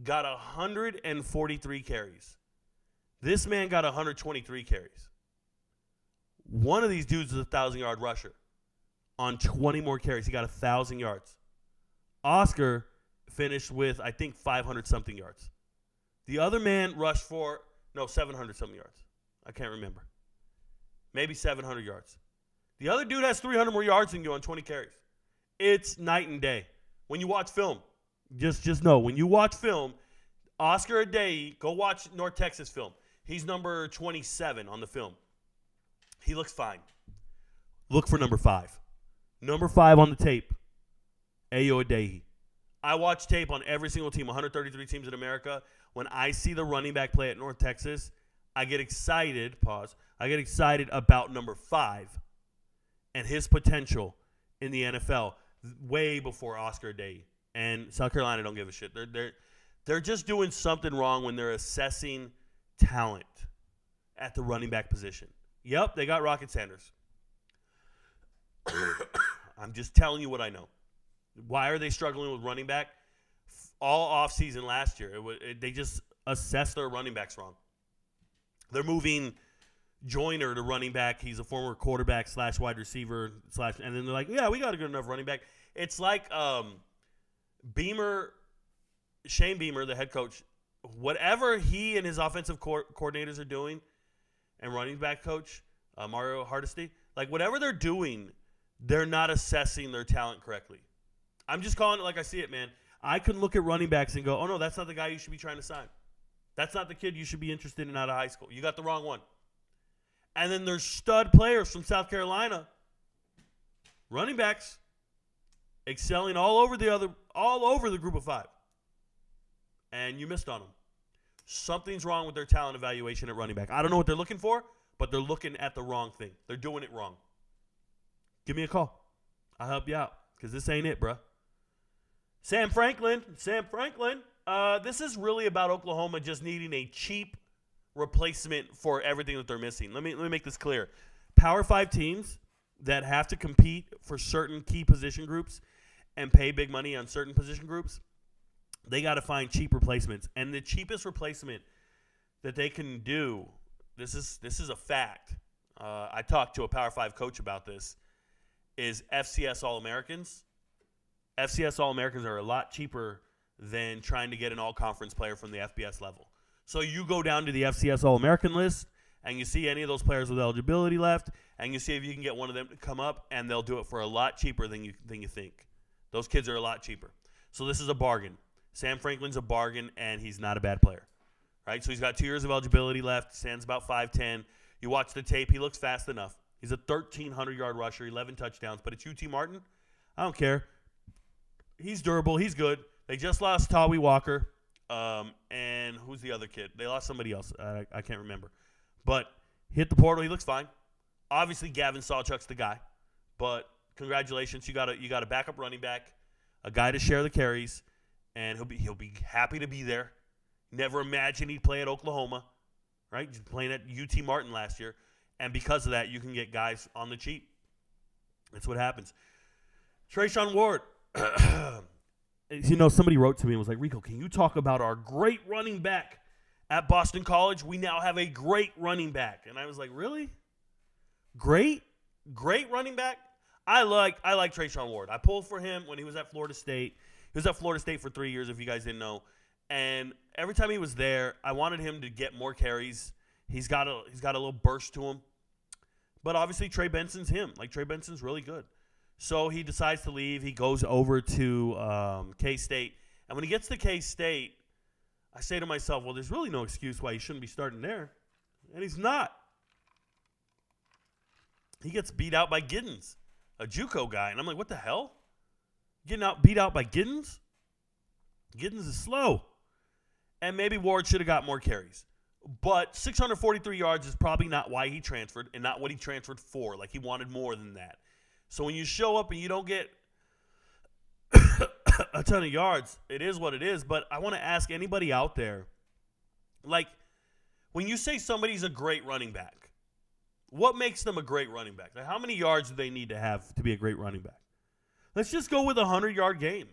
got 143 carries. This man got 123 carries. One of these dudes is a 1,000-yard rusher. On 20 more carries, he got 1,000 yards. Oscar finished with, I think, 500-something yards. The other man rushed for, 700-something yards. I can't remember. Maybe 700 yards. The other dude has 300 more yards than you on 20 carries. It's night and day. When you watch film, just know, when you watch film, Oscar Adeyi, go watch North Texas film. He's number 27 on the film. He looks fine. Look for number 5. Number 5 on the tape, Ayo Adeyi. I watch tape on every single team, 133 teams in America. When I see the running back play at North Texas, I get excited, I get excited about number 5 and his potential in the NFL way before Oscar Adeyi. And South Carolina don't give a shit. They're just doing something wrong when they're assessing talent at the running back position. Yep, they got Rocket Sanders. I'm just telling you what I know. Why are they struggling with running back? All offseason last year, they just assessed their running backs wrong. They're moving Joyner to running back. He's a former quarterback / wide receiver / and then they're like, yeah, we got a good enough running back. It's like Shane Beamer, the head coach, whatever he and his offensive coordinators are doing, and running back coach, Mario Hardesty, like whatever they're doing, they're not assessing their talent correctly. I'm just calling it like I see it, man. I can look at running backs and go, oh, no, that's not the guy you should be trying to sign. That's not the kid you should be interested in out of high school. You got the wrong one. And then there's stud players from South Carolina, running backs, excelling all over the group of five. And you missed on them. Something's wrong with their talent evaluation at running back. I don't know what they're looking for, but they're looking at the wrong thing. They're doing it wrong. Give me a call. I'll help you out because this ain't it, bruh. Sam Franklin. This is really about Oklahoma just needing a cheap replacement for everything that they're missing. Let me make this clear. Power 5 teams that have to compete for certain key position groups and pay big money on certain position groups, they got to find cheap replacements. And the cheapest replacement that they can do, this is a fact. I talked to a Power 5 coach about this, is FCS All-Americans. FCS All-Americans are a lot cheaper than trying to get an all-conference player from the FBS level. So you go down to the FCS All-American list, and you see any of those players with eligibility left, and you see if you can get one of them to come up, and they'll do it for a lot cheaper than you think. Those kids are a lot cheaper. So this is a bargain. Sam Franklin's a bargain, and he's not a bad player. Right? So he's got 2 years of eligibility left, stands about 5'10". You watch the tape, he looks fast enough. He's a 1,300-yard rusher, 11 touchdowns, but it's UT Martin. I don't care. He's durable. He's good. They just lost Tawi Walker. And who's the other kid? They lost somebody else. I can't remember. But hit the portal. He looks fine. Obviously, Gavin Sawchuk's the guy. But congratulations. You got a backup running back, a guy to share the carries, and he'll be happy to be there. Never imagined he'd play at Oklahoma, right? He's playing at UT Martin last year. And because of that, you can get guys on the cheap. That's what happens. Trayshawn Ward. Somebody wrote to me and was like, Rico, can you talk about our great running back at Boston College? We now have a great running back. And I was like, really? Great running back? I like Trayshawn Ward. I pulled for him when he was at Florida State. He was at Florida State for 3 years, if you guys didn't know. And every time he was there, I wanted him to get more carries. He's got a little burst to him. But obviously Trey Benson's him. Like, Trey Benson's really good. So he decides to leave. He goes over to K-State. And when he gets to K-State, I say to myself, well, there's really no excuse why he shouldn't be starting there. And he's not. He gets beat out by Giddens, a JUCO guy. And I'm like, what the hell? Getting beat out by Giddens? Giddens is slow. And maybe Ward should have got more carries. But 643 yards is probably not why he transferred and not what he transferred for. Like, he wanted more than that. So when you show up and you don't get a ton of yards, it is what it is. But I want to ask anybody out there, like, when you say somebody's a great running back, what makes them a great running back? Like, how many yards do they need to have to be a great running back? Let's just go with a 100-yard game.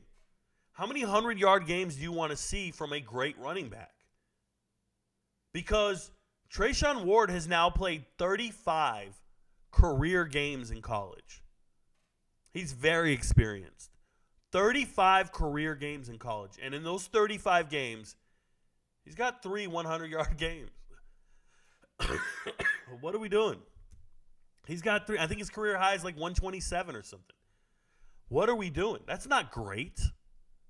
How many 100-yard games do you want to see from a great running back? Because Trayshawn Ward has now played 35 career games in college. He's very experienced. 35 career games in college. And in those 35 games, he's got 3 100-yard games. What are we doing? He's got 3. I think his career high is like 127 or something. What are we doing? That's not great.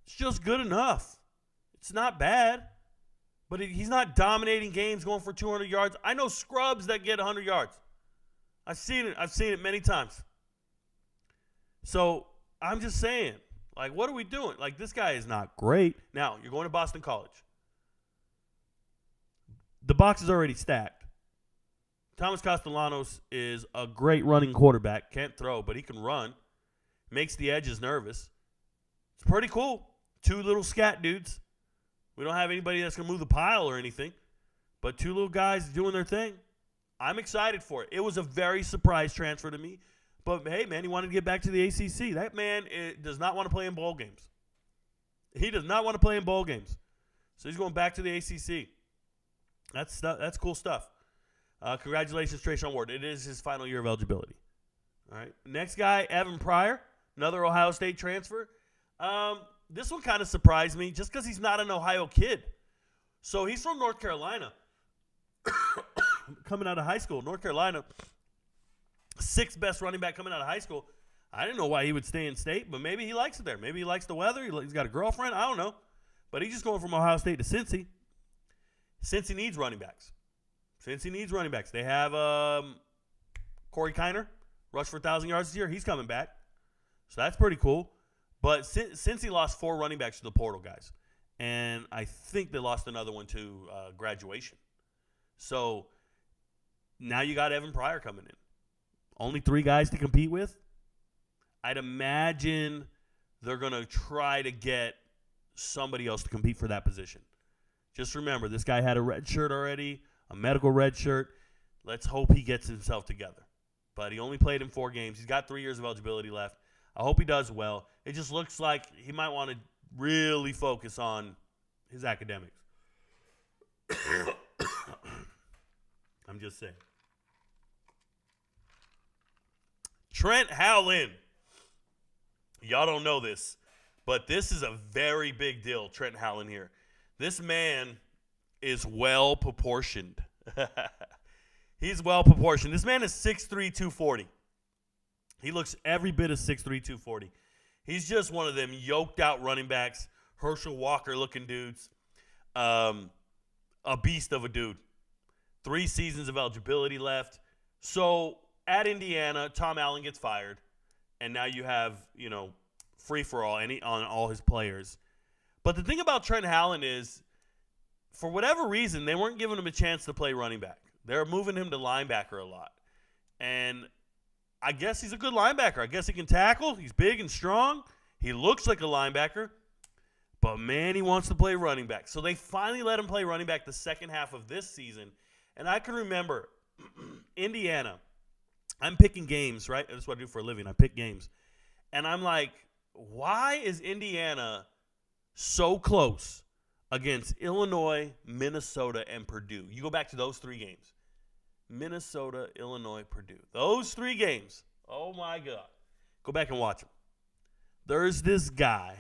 It's just good enough. It's not bad. But he's not dominating games going for 200 yards. I know scrubs that get 100 yards. I've seen it many times. So I'm just saying, like, what are we doing? Like, this guy is not great. Now, you're going to Boston College. The box is already stacked. Thomas Castellanos is a great running quarterback. Can't throw, but he can run. Makes the edges nervous. It's pretty cool. 2 little scat dudes. We don't have anybody that's going to move the pile or anything. But 2 little guys doing their thing. I'm excited for it. It was a very surprise transfer to me. But, hey, man, he wanted to get back to the ACC. That man does not want to play in bowl games. He does not want to play in bowl games. So he's going back to the ACC. That's cool stuff. Congratulations, Trayshawn Ward. It is his final year of eligibility. All right. Next guy, Evan Pryor, another Ohio State transfer. This one kind of surprised me just because he's not an Ohio kid. So he's from North Carolina. Coming out of high school, North Carolina, 6th best running back coming out of high school. I didn't know why he would stay in state, but maybe he likes it there. Maybe he likes the weather. He's got a girlfriend. I don't know. But he's just going from Ohio State to Cincy. Cincy needs running backs. Cincy needs running backs. They have Corey Kiner, rushed for 1,000 yards this year. He's coming back. So that's pretty cool. But Cincy lost 4 running backs to the portal guys. And I think they lost another one to graduation. So now you got Evan Pryor coming in. Only 3 guys to compete with. I'd imagine they're going to try to get somebody else to compete for that position. Just remember, this guy had a red shirt already, a medical red shirt. Let's hope he gets himself together. But he only played in 4 games. He's got 3 years of eligibility left. I hope he does well. It just looks like he might want to really focus on his academics. I'm just saying. Trent Howland. Y'all don't know this, but this is a very big deal, Trent Howland here. This man is well proportioned. He's well proportioned. This man is 6'3", 240. He looks every bit of 6'3", 240. He's just one of them yoked out running backs, Herschel Walker looking dudes. A beast of a dude. 3 seasons of eligibility left. So at Indiana, Tom Allen gets fired. And now you have, free-for-all on all his players. But the thing about Trent Howland is, for whatever reason, they weren't giving him a chance to play running back. They're moving him to linebacker a lot. And I guess he's a good linebacker. I guess he can tackle. He's big and strong. He looks like a linebacker. But, man, he wants to play running back. So they finally let him play running back the second half of this season. And I can remember Indiana. I'm picking games, right? That's what I do for a living. I pick games. And I'm like, why is Indiana so close against Illinois, Minnesota, and Purdue? You go back to those 3 games. Minnesota, Illinois, Purdue. Those 3 games. Oh, my God. Go back and watch them. There's this guy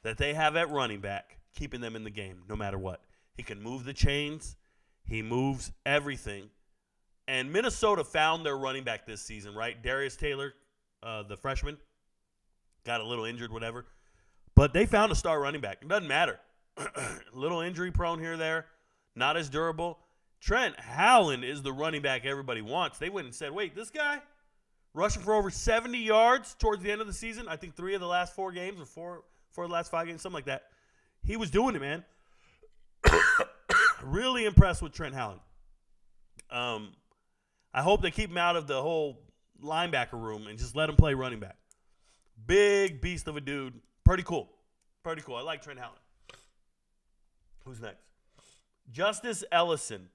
that they have at running back keeping them in the game no matter what. He can move the chains. He moves everything. And Minnesota found their running back this season, right? Darius Taylor, the freshman, got a little injured, whatever. But they found a star running back. It doesn't matter. A little injury prone here or there, not as durable. Trent Howland is the running back everybody wants. They went and said, wait, this guy rushing for over 70 yards towards the end of the season. I think 3 of the last 4 games or 4 of the last 5 games, something like that. He was doing it, man. Really impressed with Trent Howland. I hope they keep him out of the whole linebacker room and just let him play running back. Big beast of a dude. Pretty cool. Pretty cool. I like Trent Howland. Who's next? Justice Ellison.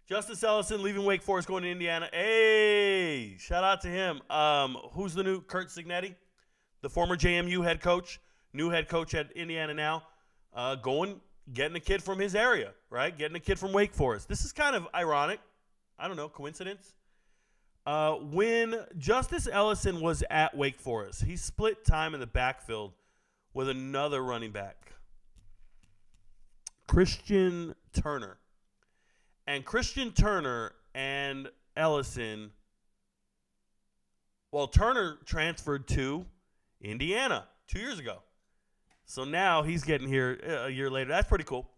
Justice Ellison leaving Wake Forest, going to Indiana. Hey, shout out to him. Who's the new Kurt Signetti? The former JMU head coach. New head coach at Indiana now. Getting a kid from his area, right? Getting a kid from Wake Forest. This is kind of ironic. I don't know, coincidence? When Justice Ellison was at Wake Forest, he split time in the backfield with another running back, Christian Turner. And Christian Turner and Ellison, well, Turner transferred to Indiana 2 years ago. So now he's getting here a year later. That's pretty cool.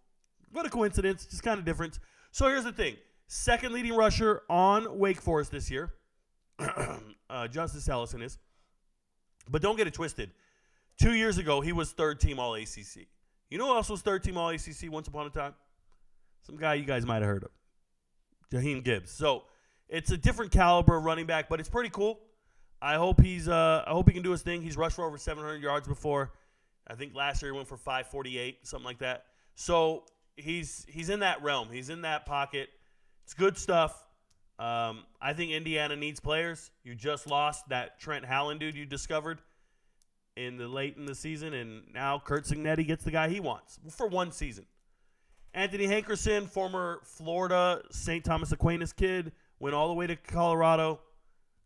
What a coincidence, just kind of different. So here's the thing. Second leading rusher on Wake Forest this year. Justice Ellison is. But don't get it twisted. 2 years ago, he was third team All-ACC. You know who else was third team All-ACC once upon a time? Some guy you guys might have heard of. Jaheim Gibbs. So it's a different caliber running back, but it's pretty cool. I hope he can do his thing. He's rushed for over 700 yards before. I think last year he went for 548, something like that. So he's in that realm. He's in that pocket. It's good stuff. I think Indiana needs players. You just lost that Trent Howland dude you discovered late in the season, and now Kurt Signetti gets the guy he wants for one season. Anthony Hankerson, former Florida St. Thomas Aquinas kid, went all the way to Colorado.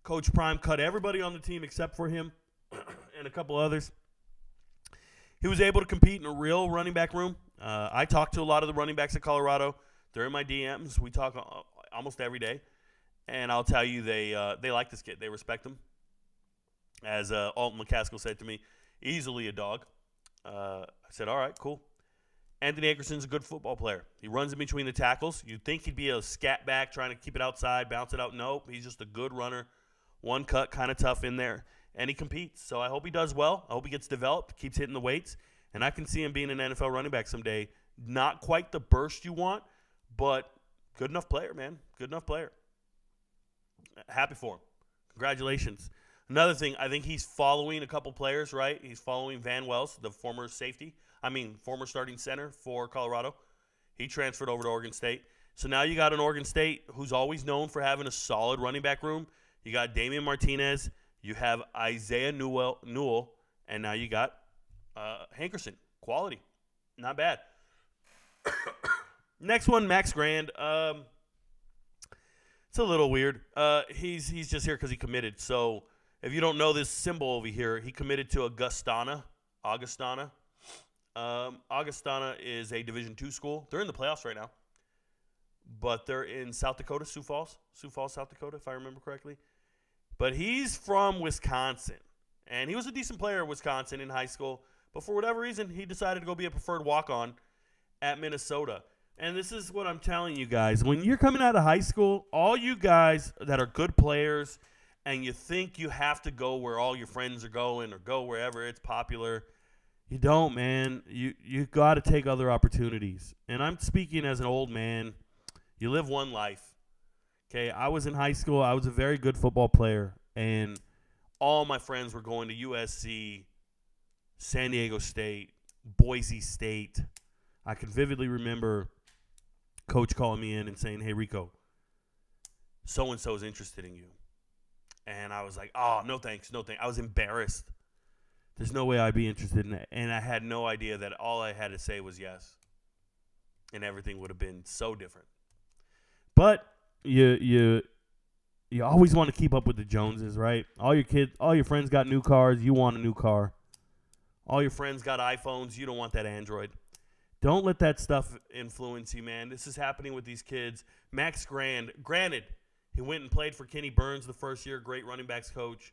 Coach Prime cut everybody on the team except for him and a couple others. He was able to compete in a real running back room. I talked to a lot of the running backs at Colorado. They're in my DMs. We talk almost every day. And I'll tell you, they like this kid. They respect him. As Alton McCaskill said to me, easily a dog. I said, all right, cool. Anthony Hankerson's a good football player. He runs in between the tackles. You'd think he'd be a scat back trying to keep it outside, bounce it out. Nope, he's just a good runner. One cut, kind of tough in there. And he competes. So I hope he does well. I hope he gets developed, keeps hitting the weights. And I can see him being an NFL running back someday. Not quite the burst you want, but good enough player, man. Good enough player. Happy for him. Congratulations. Another thing, I think he's following a couple players, right? He's following Van Wells, the former starting center for Colorado. He transferred over to Oregon State. So now you got an Oregon State who's always known for having a solid running back room. You got Damian Martinez. You have Isaiah Newell. And now you got Hankerson. Quality. Not bad. Next one, Max Grand. It's a little weird. He's just here because he committed. So if you don't know this symbol over here, he committed to Augustana. Augustana is a Division II school. They're in the playoffs right now. But they're in South Dakota, Sioux Falls, South Dakota, if I remember correctly. But he's from Wisconsin. And he was a decent player at Wisconsin in high school. But for whatever reason, he decided to go be a preferred walk-on at Minnesota. And this is what I'm telling you guys. When you're coming out of high school, all you guys that are good players and you think you have to go where all your friends are going or go wherever it's popular, you don't, man. You got to take other opportunities. And I'm speaking as an old man. You live one life. Okay, I was in high school. I was a very good football player. And all my friends were going to USC, San Diego State, Boise State. I can vividly remember coach calling me in and saying, hey, Rico, so-and-so is interested in you. And I was like, oh, no thanks. I was embarrassed. There's no way I'd be interested in that. And I had no idea that all I had to say was yes. And everything would have been so different. But you always want to keep up with the Joneses, right? All your friends got new cars. You want a new car. All your friends got iPhones. You don't want that Android. Don't let that stuff influence you, man. This is happening with these kids. Max Grand, granted, he went and played for Kenny Burns the first year, great running backs coach.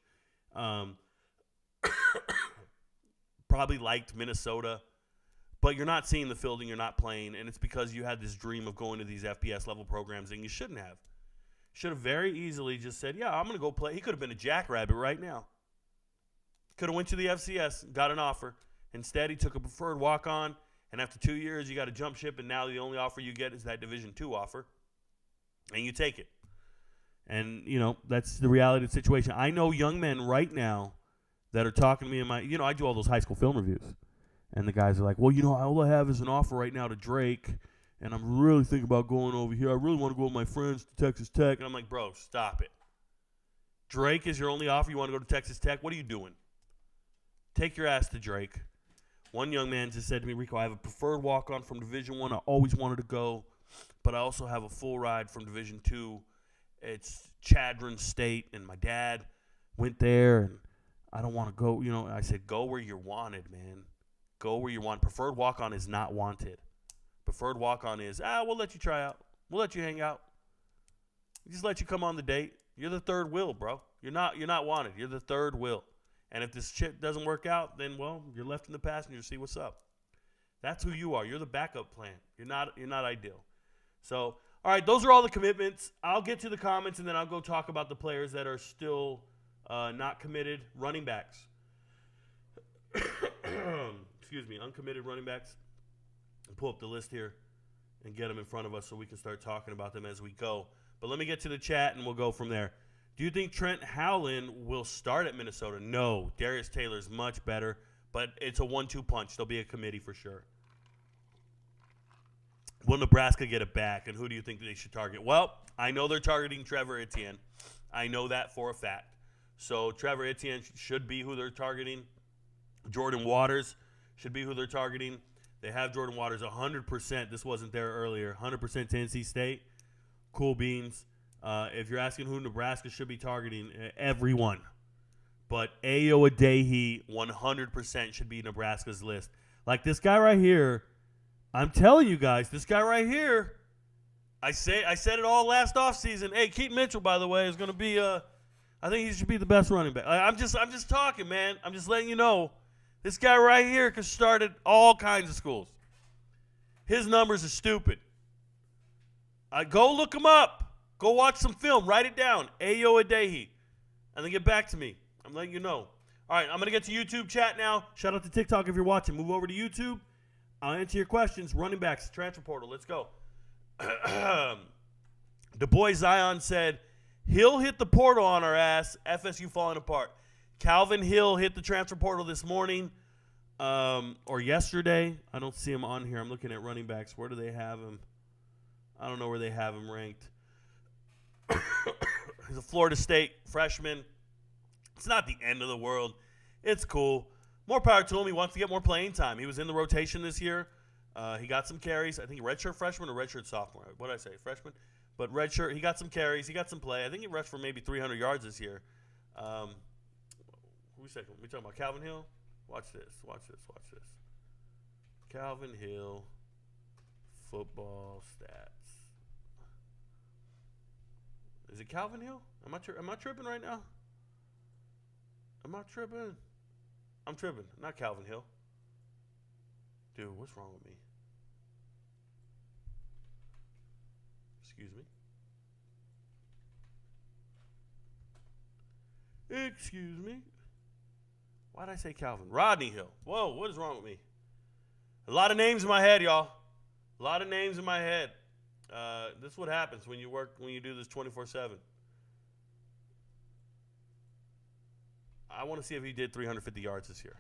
Probably liked Minnesota. But you're not seeing the field and you're not playing, and it's because you had this dream of going to these FBS level programs, and you shouldn't have. Should have very easily just said, yeah, I'm going to go play. He could have been a jackrabbit right now. Could have went to the FCS, got an offer. Instead, he took a preferred walk-on. And after 2 years, you got to jump ship, and now the only offer you get is that Division II offer, and you take it. And, that's the reality of the situation. I know young men right now that are talking to me in my – I do all those high school film reviews. And the guys are like, well, all I have is an offer right now to Drake, and I'm really thinking about going over here. I really want to go with my friends to Texas Tech. And I'm like, bro, stop it. Drake is your only offer? You want to go to Texas Tech? What are you doing? Take your ass to Drake. One young man just said to me, Rico, I have a preferred walk-on from Division I. I always wanted to go, but I also have a full ride from Division II. It's Chadron State, and my dad went there, and I don't want to go. I said, go where you're wanted, man. Go where you want. Preferred walk-on is not wanted. Preferred walk-on is, we'll let you try out. We'll let you hang out. We just let you come on the date. You're the third wheel, bro. You're not wanted. You're the third wheel. And if this shit doesn't work out, then, well, you're left in the passenger seat. What's up? That's who you are. You're the backup plan. You're not ideal. So, all right, those are all the commitments. I'll get to the comments, and then I'll go talk about the players that are still not committed. Running backs. Excuse me, uncommitted running backs. I'll pull up the list here and get them in front of us so we can start talking about them as we go. But let me get to the chat, and we'll go from there. Do you think Trent Howland will start at Minnesota? No. Darius Taylor's much better, but it's a 1-2 punch. There'll be a committee for sure. will Nebraska get it back, and who do you think they should target? Well, I know they're targeting Trevor Etienne. I know that for a fact. So Trevor Etienne should be who they're targeting. Jordan Waters should be who they're targeting. They have Jordan Waters 100%. This wasn't there earlier. 100% to NC State. Cool beans. If you're asking who Nebraska should be targeting, everyone. But Ayo Adehi 100% should be Nebraska's list. Like this guy right here, I'm telling you guys, this guy right here, I said it all last offseason. Hey, Keaton Mitchell, by the way, is going to be I think he should be the best running back. I'm just talking, man. I'm just letting you know. This guy right here could start at all kinds of schools. His numbers are stupid. Go look him up. Go watch some film. Write it down. Ayo Adehi. And then get back to me. I'm letting you know. All right, I'm going to get to YouTube chat now. Shout out to TikTok if you're watching. Move over to YouTube. I'll answer your questions. Running backs, transfer portal. Let's go. The boy Zion said, Hill hit the portal on our ass. FSU falling apart. Calvin Hill hit the transfer portal this morning or yesterday. I don't see him on here. I'm looking at running backs. Where do they have him? I don't know where they have him ranked. He's a Florida State freshman. It's not the end of the world. It's cool. More power to him. He wants to get more playing time. He was in the rotation this year. He got some carries. I think redshirt freshman or redshirt sophomore. What did I say? Freshman? But redshirt, he got some carries. He got some play. I think he rushed for maybe 300 yards this year. Who we talking about? Calvin Hill? Watch this. Calvin Hill football stats. Is it Calvin Hill? Am I tripping right now? Am I tripping? I'm tripping. Not Calvin Hill. Dude, what's wrong with me? Excuse me. Why did I say Calvin? Rodney Hill. Whoa, what is wrong with me? A lot of names in my head, y'all. A lot of names in my head. This is what happens when you do this 24/7. I want to see if he did 350 yards this year.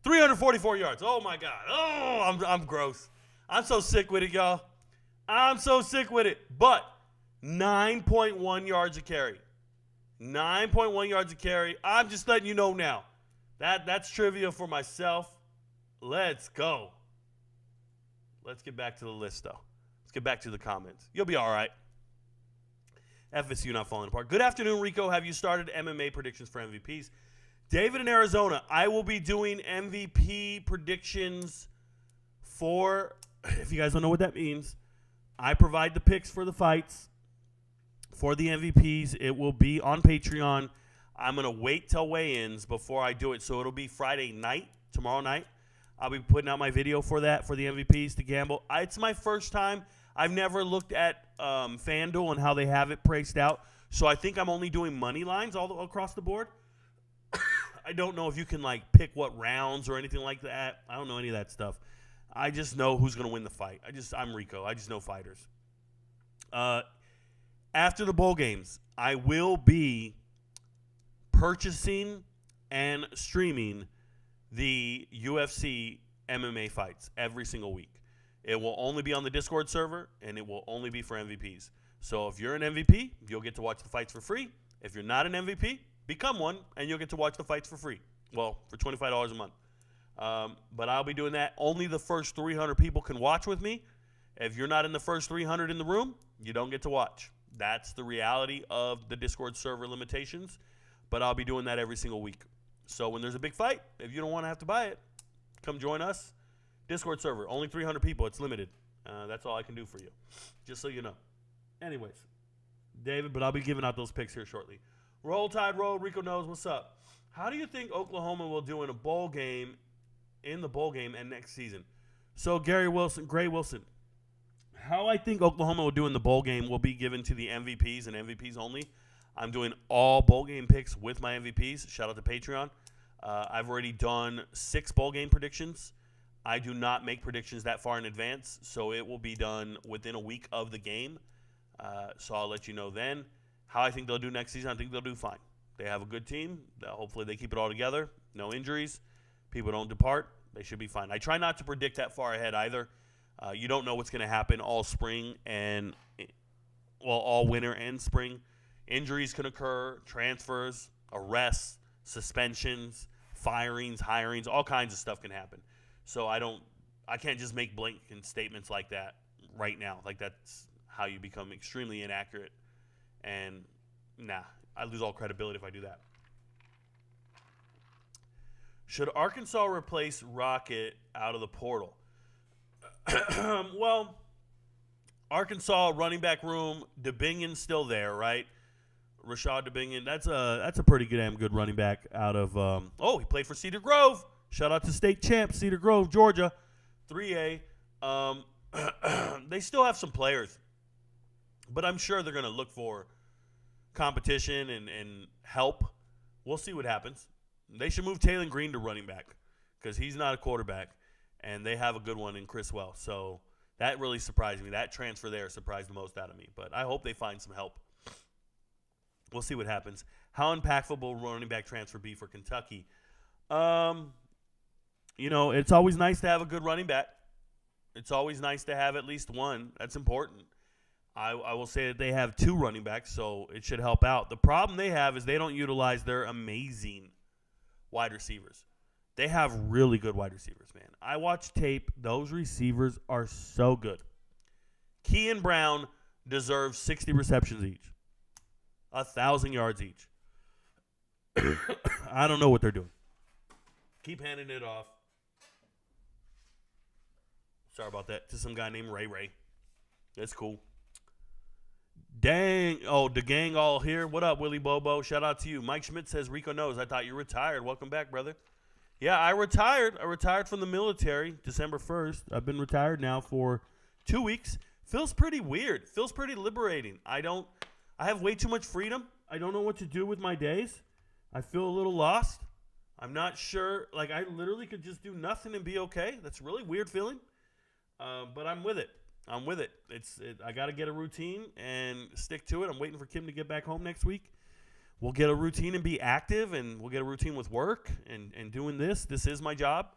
344 yards. Oh, my God. Oh, I'm gross. I'm so sick with it, y'all. I'm so sick with it. But 9.1 yards a carry. 9.1 yards a carry. I'm just letting you know now. That's trivia for myself. Let's go. Let's get back to the list, though. Let's get back to the comments. You'll be all right. FSU not falling apart. Good afternoon, Rico. Have you started MMA predictions for MVPs? David in Arizona, I will be doing MVP predictions for, if you guys don't know what that means, I provide the picks for the fights for the MVPs. It will be on Patreon. I'm going to wait till weigh-ins before I do it, so it'll be Friday night, tomorrow night. I'll be putting out my video for that, for the MVPs to gamble. It's my first time. I've never looked at FanDuel and how they have it priced out, so I think I'm only doing money lines all across the board. I don't know if you can, pick what rounds or anything like that. I don't know any of that stuff. I just know who's going to win the fight. I'm Rico. I just know fighters. After the bowl games, I will be purchasing and streaming the UFC MMA fights every single week. It will only be on the Discord server, and it will only be for MVPs. So if you're an MVP, you'll get to watch the fights for free. If you're not an MVP, become one, and you'll get to watch the fights for free. Well, for $25 a month. But I'll be doing that. Only the first 300 people can watch with me. If you're not in the first 300 in the room, you don't get to watch. That's the reality of the Discord server limitations. But I'll be doing that every single week. So when there's a big fight, if you don't want to have to buy it, come join us. Discord server, only 300 people. It's limited. That's all I can do for you, just so you know. Anyways, David, but I'll be giving out those picks here shortly. Roll Tide Road, RicoKnows, what's up? How do you think Oklahoma will do in the bowl game and next season? So Gray Wilson, how I think Oklahoma will do in the bowl game will be given to the MVPs and MVPs only. I'm doing all bowl game picks with my MVPs. Shout out to Patreon. I've already done 6 bowl game predictions. I do not make predictions that far in advance, so it will be done within a week of the game. So I'll let you know then. How I think they'll do next season, I think they'll do fine. They have a good team. Hopefully they keep it all together. No injuries. People don't depart. They should be fine. I try not to predict that far ahead either. You don't know what's going to happen all spring and, well, all winter and spring. Injuries can occur, transfers, arrests, suspensions, firings, hirings, all kinds of stuff can happen. So I can't just make blanket statements like that right now. Like, that's how you become extremely inaccurate. And, I lose all credibility if I do that. Should Arkansas replace Rocket out of the portal? Well, Arkansas running back room, DeBingen's still there, right? Rashad DeBingen, that's a pretty damn good running back out of he played for Cedar Grove. Shout out to state champ Cedar Grove, Georgia, 3A. They still have some players, but I'm sure they're going to look for competition and help. We'll see what happens. They should move Taylor Green to running back because he's not a quarterback, and they have a good one in Chris Wells. So that really surprised me. That transfer there surprised the most out of me. But I hope they find some help. We'll see what happens. How impactful will running back transfer be for Kentucky? It's always nice to have a good running back. It's always nice to have at least one. That's important. I will say that they have 2 running backs, so it should help out. The problem they have is they don't utilize their amazing wide receivers. They have really good wide receivers, man. I watch tape. Those receivers are so good. Key and Brown deserves 60 receptions each. 1,000 yards each. I don't know what they're doing. Keep handing it off. Sorry about that. To some guy named Ray. That's cool. Dang. Oh, the gang all here. What up, Willie Bobo? Shout out to you. Mike Schmidt says, RicoKnows. I thought you retired. Welcome back, brother. Yeah, I retired. I retired from the military December 1st. I've been retired now for 2 weeks. Feels pretty weird. Feels pretty liberating. I have way too much freedom. I don't know what to do with my days. I feel a little lost. I'm not sure. Like, I literally could just do nothing and be okay. That's a really weird feeling. But I'm with it. I got to get a routine and stick to it. I'm waiting for Kim to get back home next week. We'll get a routine and be active, and we'll get a routine with work and doing this. This is my job.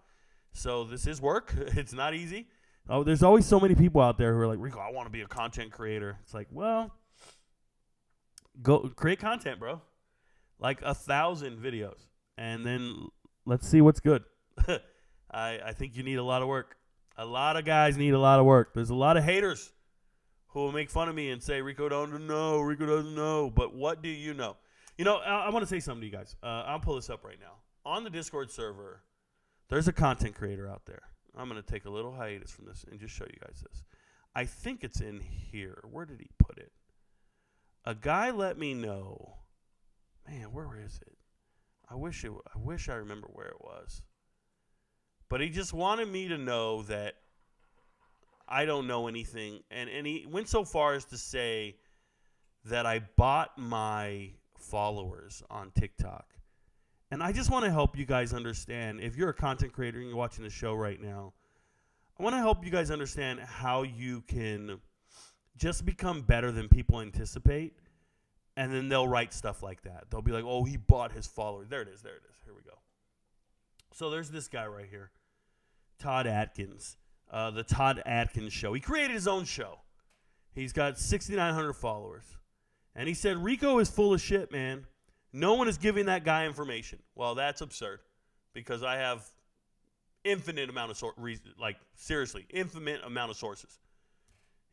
So this is work. It's not easy. Oh, there's always so many people out there who are like, Rico, I want to be a content creator. It's like, well, go create content, bro. Like 1,000 videos. And then let's see what's good. I think you need a lot of work. A lot of guys need a lot of work. There's a lot of haters who will make fun of me and say, Rico doesn't know. But what do you know? I want to say something to you guys. I'll pull this up right now. On the Discord server, there's a content creator out there. I'm going to take a little hiatus from this and just show you guys this. I think it's in here. Where did he put it? A guy let me know. Man, where is it? I wish I remember where it was. But he just wanted me to know that I don't know anything. And he went so far as to say that I bought my followers on TikTok. And I just want to help you guys understand. If you're a content creator and you're watching the show right now, I want to help you guys understand how you can just become better than people anticipate. And then they'll write stuff like that. They'll be like, oh, he bought his followers. There it is. Here we go. So there's this guy right here. Todd Atkins, the Todd Atkins Show. He created his own show. He's got 6,900 followers. And he said, Rico is full of shit, man. No one is giving that guy information. Well, that's absurd because I have infinite amount of infinite amount of sources.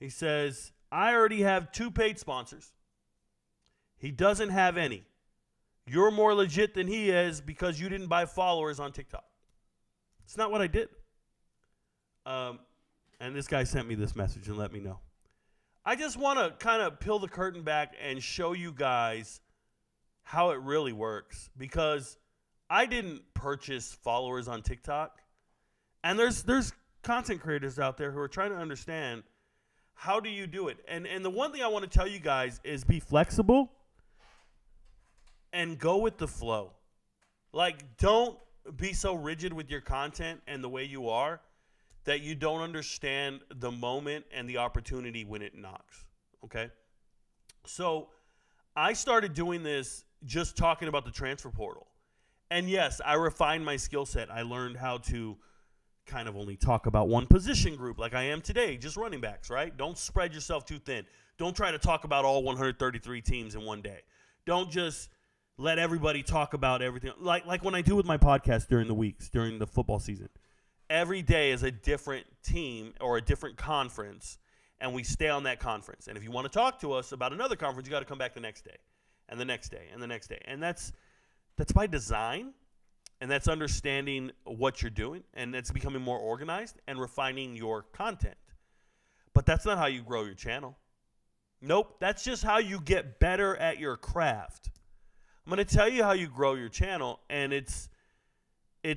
He says, I already have 2 paid sponsors. He doesn't have any. You're more legit than he is because you didn't buy followers on TikTok. It's not what I did. And this guy sent me this message and let me know. I just want to kind of peel the curtain back and show you guys how it really works because I didn't purchase followers on TikTok. And there's content creators out there who are trying to understand how do you do it. And the one thing I want to tell you guys is be flexible and go with the flow. Like, don't be so rigid with your content and the way you are that you don't understand the moment and the opportunity when it knocks, okay? So I started doing this just talking about the transfer portal. And yes, I refined my skill set. I learned how to kind of only talk about one position group like I am today, just running backs, right? Don't spread yourself too thin. Don't try to talk about all 133 teams in one day. Don't just let everybody talk about everything. Like when I do with my podcast during the weeks, during the football season. Every day is a different team or a different conference, and we stay on that conference. And if you want to talk to us about another conference, you got to come back the next day and the next day and the next day. And that's by design, and that's understanding what you're doing, and that's becoming more organized and refining your content. But that's not how you grow your channel. Nope, that's just how you get better at your craft. I'm going to tell you how you grow your channel, and it's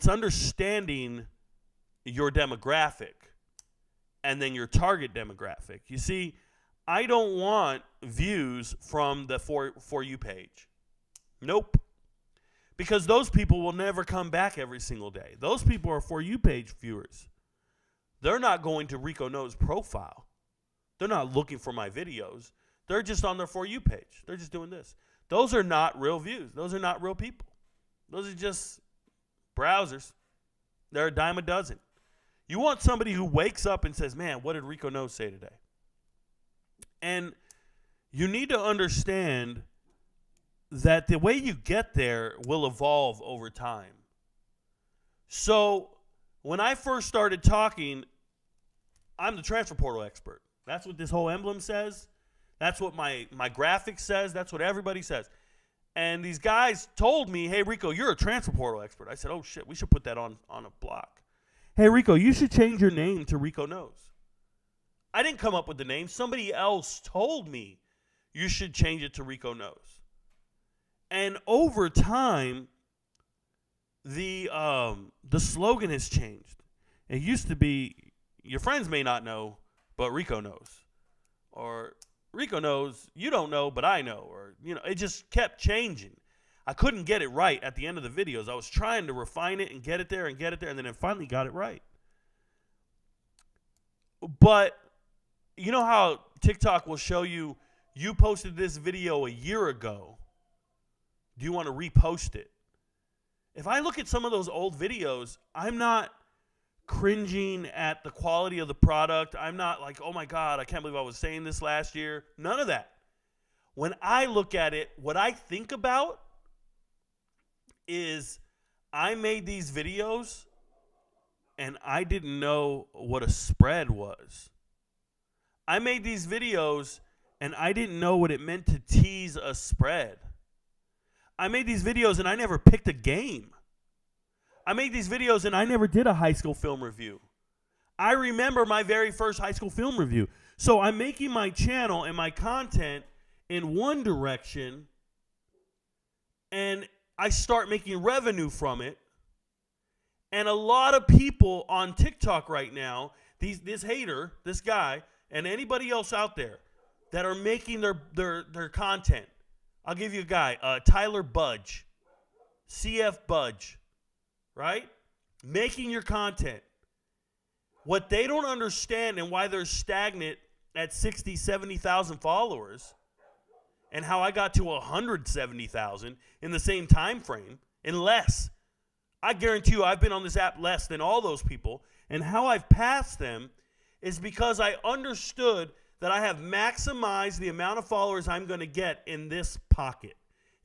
understanding your demographic and then your target demographic. You see, I don't want views from the For You page. Nope. Because those people will never come back every single day. Those people are For You page viewers. They're not going to RicoKnows profile. They're not looking for my videos. They're just on their For You page. They're just doing this. Those are not real views. Those are not real people. Those are just browsers. They're a dime a dozen. You want somebody who wakes up and says, man, what did RicoKnows say today? And you need to understand that the way you get there will evolve over time. So when I first started talking, I'm the transfer portal expert. That's what this whole emblem says. That's what my graphic says. That's what everybody says. And these guys told me, hey, Rico, you're a transfer portal expert. I said, oh, shit, we should put that on a block. Hey, Rico, you should change your name to RicoKnows. I didn't come up with the name. Somebody else told me you should change it to RicoKnows. And over time, the slogan has changed. It used to be, your friends may not know, but Rico knows. Or Rico knows, you don't know, but I know. Or, it just kept changing. I couldn't get it right at the end of the videos. I was trying to refine it and get it there, and then I finally got it right. But you know how TikTok will show you posted this video a year ago. Do you want to repost it? If I look at some of those old videos, I'm not cringing at the quality of the product. I'm not like, oh my God, I can't believe I was saying this last year. None of that. When I look at it, what I think about is I made these videos and I didn't know what a spread was. I made these videos and I didn't know what it meant to tease a spread. I made these videos and I never picked a game. I made these videos and I never did a high school film review. I remember my very first high school film review. So I'm making my channel and my content in one direction, and I start making revenue from it. And a lot of people on TikTok right now, this hater, this guy, and anybody else out there that are making their content. I'll give you a guy, Tyler Budge, CF Budge, right? Making your content. What they don't understand and why they're stagnant at 60, 70,000 followers, and how I got to 170,000 in the same time frame, in less. I guarantee you I've been on this app less than all those people, and how I've passed them is because I understood that I have maximized the amount of followers I'm going to get in this pocket,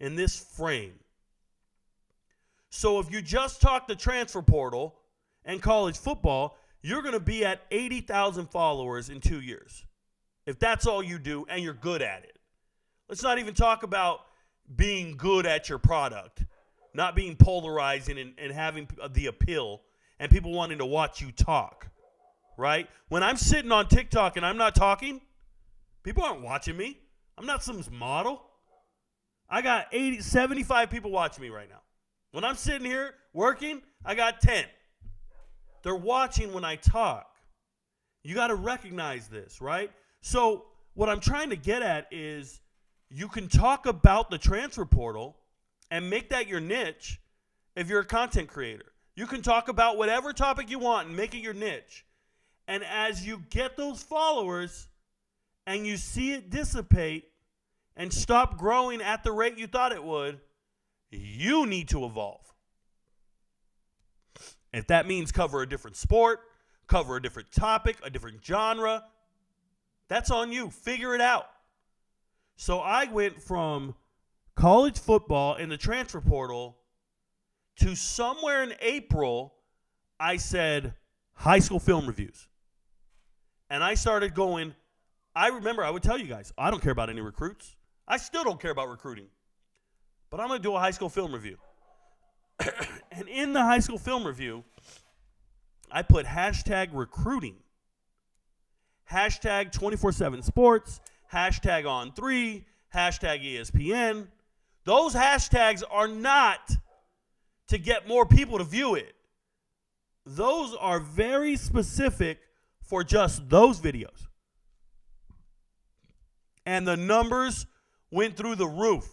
in this frame. So if you just talk the transfer portal and college football, you're going to be at 80,000 followers in 2 years. If that's all you do and you're good at it. Let's not even talk about being good at your product, not being polarizing and having the appeal and people wanting to watch you talk, right? When I'm sitting on TikTok and I'm not talking, people aren't watching me. I'm not some model. I got 75 people watching me right now. When I'm sitting here working, I got 10. They're watching when I talk. You got to recognize this, right? So what I'm trying to get at is you can talk about the transfer portal and make that your niche if you're a content creator. You can talk about whatever topic you want and make it your niche. And as you get those followers and you see it dissipate and stop growing at the rate you thought it would, you need to evolve. If that means cover a different sport, cover a different topic, a different genre, that's on you. Figure it out. So I went from college football in the transfer portal to somewhere in April, I said high school film reviews. And I started going, I remember I would tell you guys, I don't care about any recruits. I still don't care about recruiting. But I'm going to do a high school film review. And in the high school film review, I put hashtag recruiting, hashtag 24/7 sports, hashtag on3, hashtag ESPN. Those hashtags are not to get more people to view it. Those are very specific for just those videos. And the numbers went through the roof.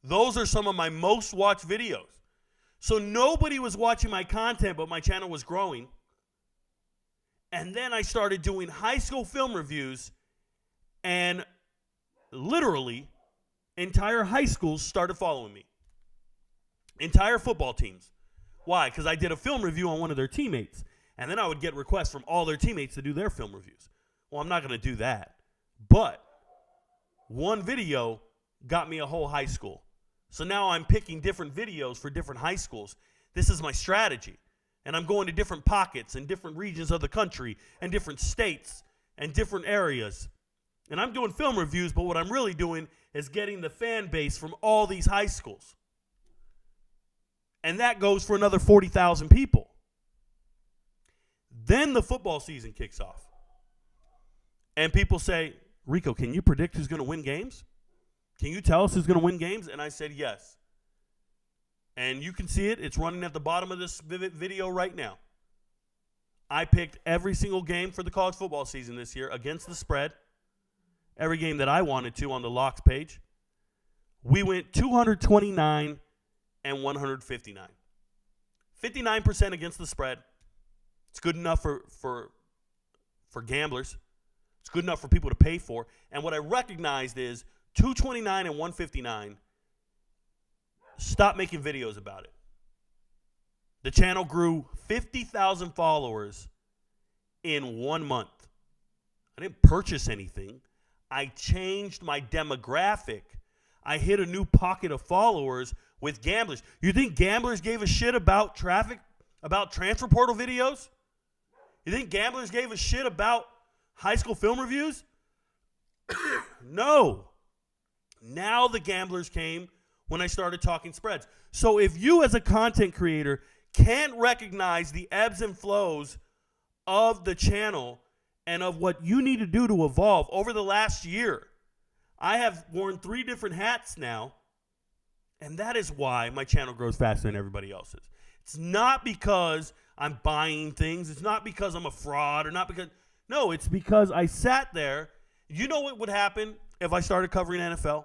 Those are some of my most watched videos. So nobody was watching my content, but my channel was growing. And then I started doing high school film reviews, and literally entire high schools started following me. Entire football teams. Why? Because I did a film review on one of their teammates, and then I would get requests from all their teammates to do their film reviews. Well, I'm not going to do that. But one video got me a whole high school. So now I'm picking different videos for different high schools. This is my strategy. And I'm going to different pockets and different regions of the country and different states and different areas. And I'm doing film reviews, but what I'm really doing is getting the fan base from all these high schools. And that goes for another 40,000 people. Then the football season kicks off. And people say, Rico, can you predict who's going to win games? Can you tell us who's going to win games? And I said yes. And you can see it. It's running at the bottom of this video right now. I picked every single game for the college football season this year against the spread. Every game that I wanted to on the locks page. We went 229 and 159. 59% against the spread. It's good enough for gamblers. It's good enough for people to pay for. And what I recognized is 229 and 159, stop making videos about it. The channel grew 50,000 followers in 1 month. I didn't purchase anything. I changed my demographic. I hit a new pocket of followers with gamblers. You think gamblers gave a shit about traffic, about transfer portal videos? You think gamblers gave a shit about high school film reviews? No. Now the gamblers came when I started talking spreads. So if you as a content creator can't recognize the ebbs and flows of the channel and of what you need to do to evolve over the last year, I have worn 3 different hats now, and that is why my channel grows faster than everybody else's. It's not because I'm buying things. It's not because I'm a fraud or not because, no, it's because I sat there. You know what would happen if I started covering NFL?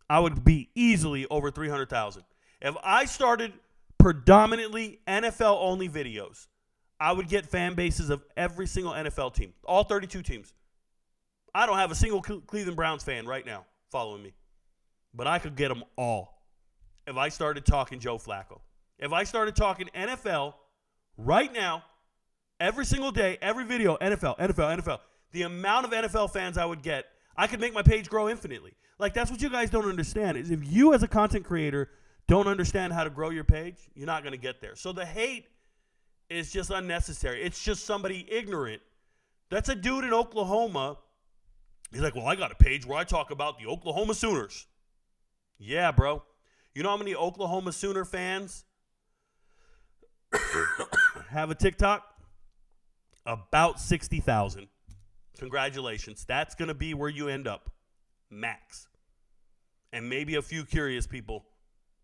I would be easily over 300,000. If I started predominantly NFL-only videos, I would get fan bases of every single NFL team, all 32 teams. I don't have a single Cleveland Browns fan right now following me, but I could get them all if I started talking Joe Flacco. If I started talking NFL right now, every single day, every video, NFL, the amount of NFL fans I would get, I could make my page grow infinitely. Like, that's what you guys don't understand, is if you as a content creator don't understand how to grow your page, you're not going to get there. So the hate is just unnecessary. It's just somebody ignorant. That's a dude in Oklahoma. He's like, well, I got a page where I talk about the Oklahoma Sooners. Yeah, bro. You know how many Oklahoma Sooner fans have a TikTok? About 60,000. Congratulations. That's going to be where you end up. Max. And maybe a few curious people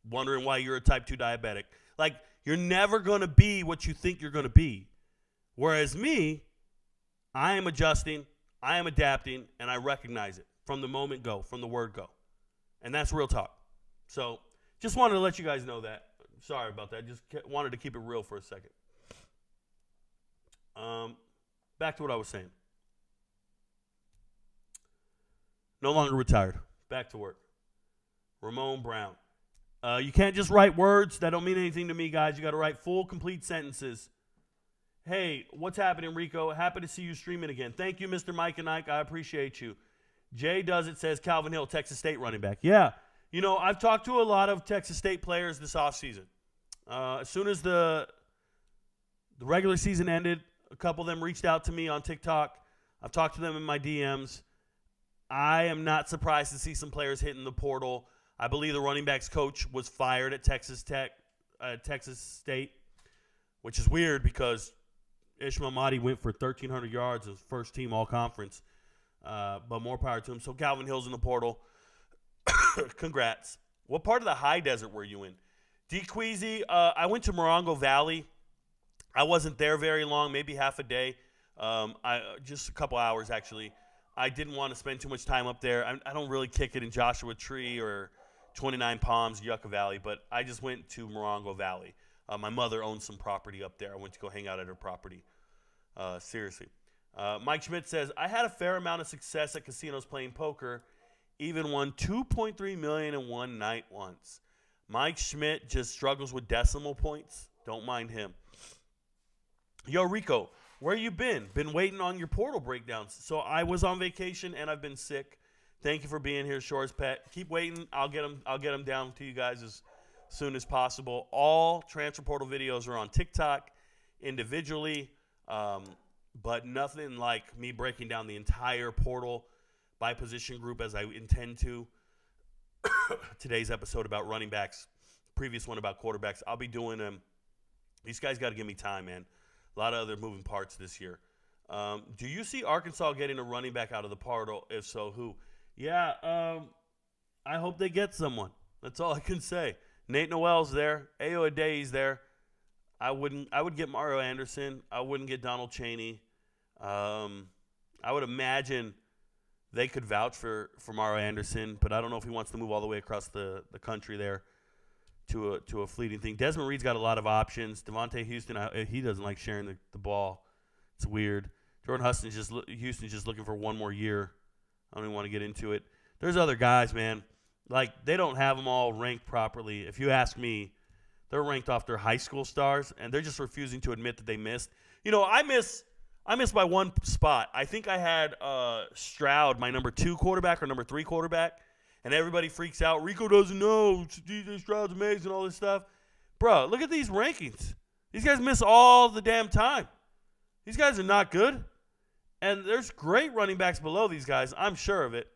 wondering why you're a type 2 diabetic. Like, you're never going to be what you think you're going to be. Whereas me, I am adjusting, I am adapting, and I recognize it from the moment go, from the word go. And that's real talk. So just wanted to let you guys know that. Sorry about that. Just wanted to keep it real for a second. Back to what I was saying. No longer retired. Back to work. Ramon Brown. You can't just write words that don't mean anything to me, guys. You got to write full, complete sentences. Hey, what's happening, Rico? Happy to see you streaming again. Thank you, Mr. Mike and Ike. I appreciate you. Jay Does It says Calvin Hill, Texas State running back. Yeah. You know, I've talked to a lot of Texas State players this offseason. As soon as the regular season ended, a couple of them reached out to me on TikTok. I've talked to them in my DMs. I am not surprised to see some players hitting the portal. I believe the running backs coach was fired at Texas State, which is weird because Ishmael Mahdi went for 1,300 yards as first team all-conference, but more power to him. So Calvin Hill's in the portal. Congrats. What part of the high desert were you in? D. Queasy, I went to Morongo Valley. I wasn't there very long, maybe half a day. Just a couple hours, actually. I didn't want to spend too much time up there. I don't really kick it in Joshua Tree or 29 Palms, Yucca Valley, but I just went to Morongo Valley. My mother owns some property up there. I went to go hang out at her property. Seriously. Mike Schmidt says, I had a fair amount of success at casinos playing poker, even won $2.3 million in one night once. Mike Schmidt just struggles with decimal points. Don't mind him. Yo, Rico, where you been? Been waiting on your portal breakdowns. So I was on vacation and I've been sick. Thank you for being here, Shore's Pet. Keep waiting. I'll get them down to you guys as soon as possible. All transfer portal videos are on TikTok individually, but nothing like me breaking down the entire portal by position group as I intend to. Today's episode about running backs, previous one about quarterbacks. I'll be doing them. These guys got to give me time, man. A lot of other moving parts this year. Do you see Arkansas getting a running back out of the portal? If so, who? Yeah, I hope they get someone. That's all I can say. Nate Noel's there. Ayo Adeyi's there. I would get Mario Anderson. I wouldn't get Donald Chaney. I would imagine they could vouch for Mario Anderson, but I don't know if he wants to move all the way across the country there to a fleeting thing. Desmond Reed's got a lot of options. Devontae Houston, he doesn't like sharing the ball. It's weird. Jordan Houston's just looking for one more year. I don't even want to get into it. There's other guys, man. Like, they don't have them all ranked properly. If you ask me, they're ranked off their high school stars, and they're just refusing to admit that they missed. You know, I missed by one spot. I think I had Stroud, my number 2 quarterback or number 3 quarterback, and everybody freaks out. Rico doesn't know. DJ Stroud's amazing, all this stuff. Bro, look at these rankings. These guys miss all the damn time. These guys are not good. And there's great running backs below these guys. I'm sure of it.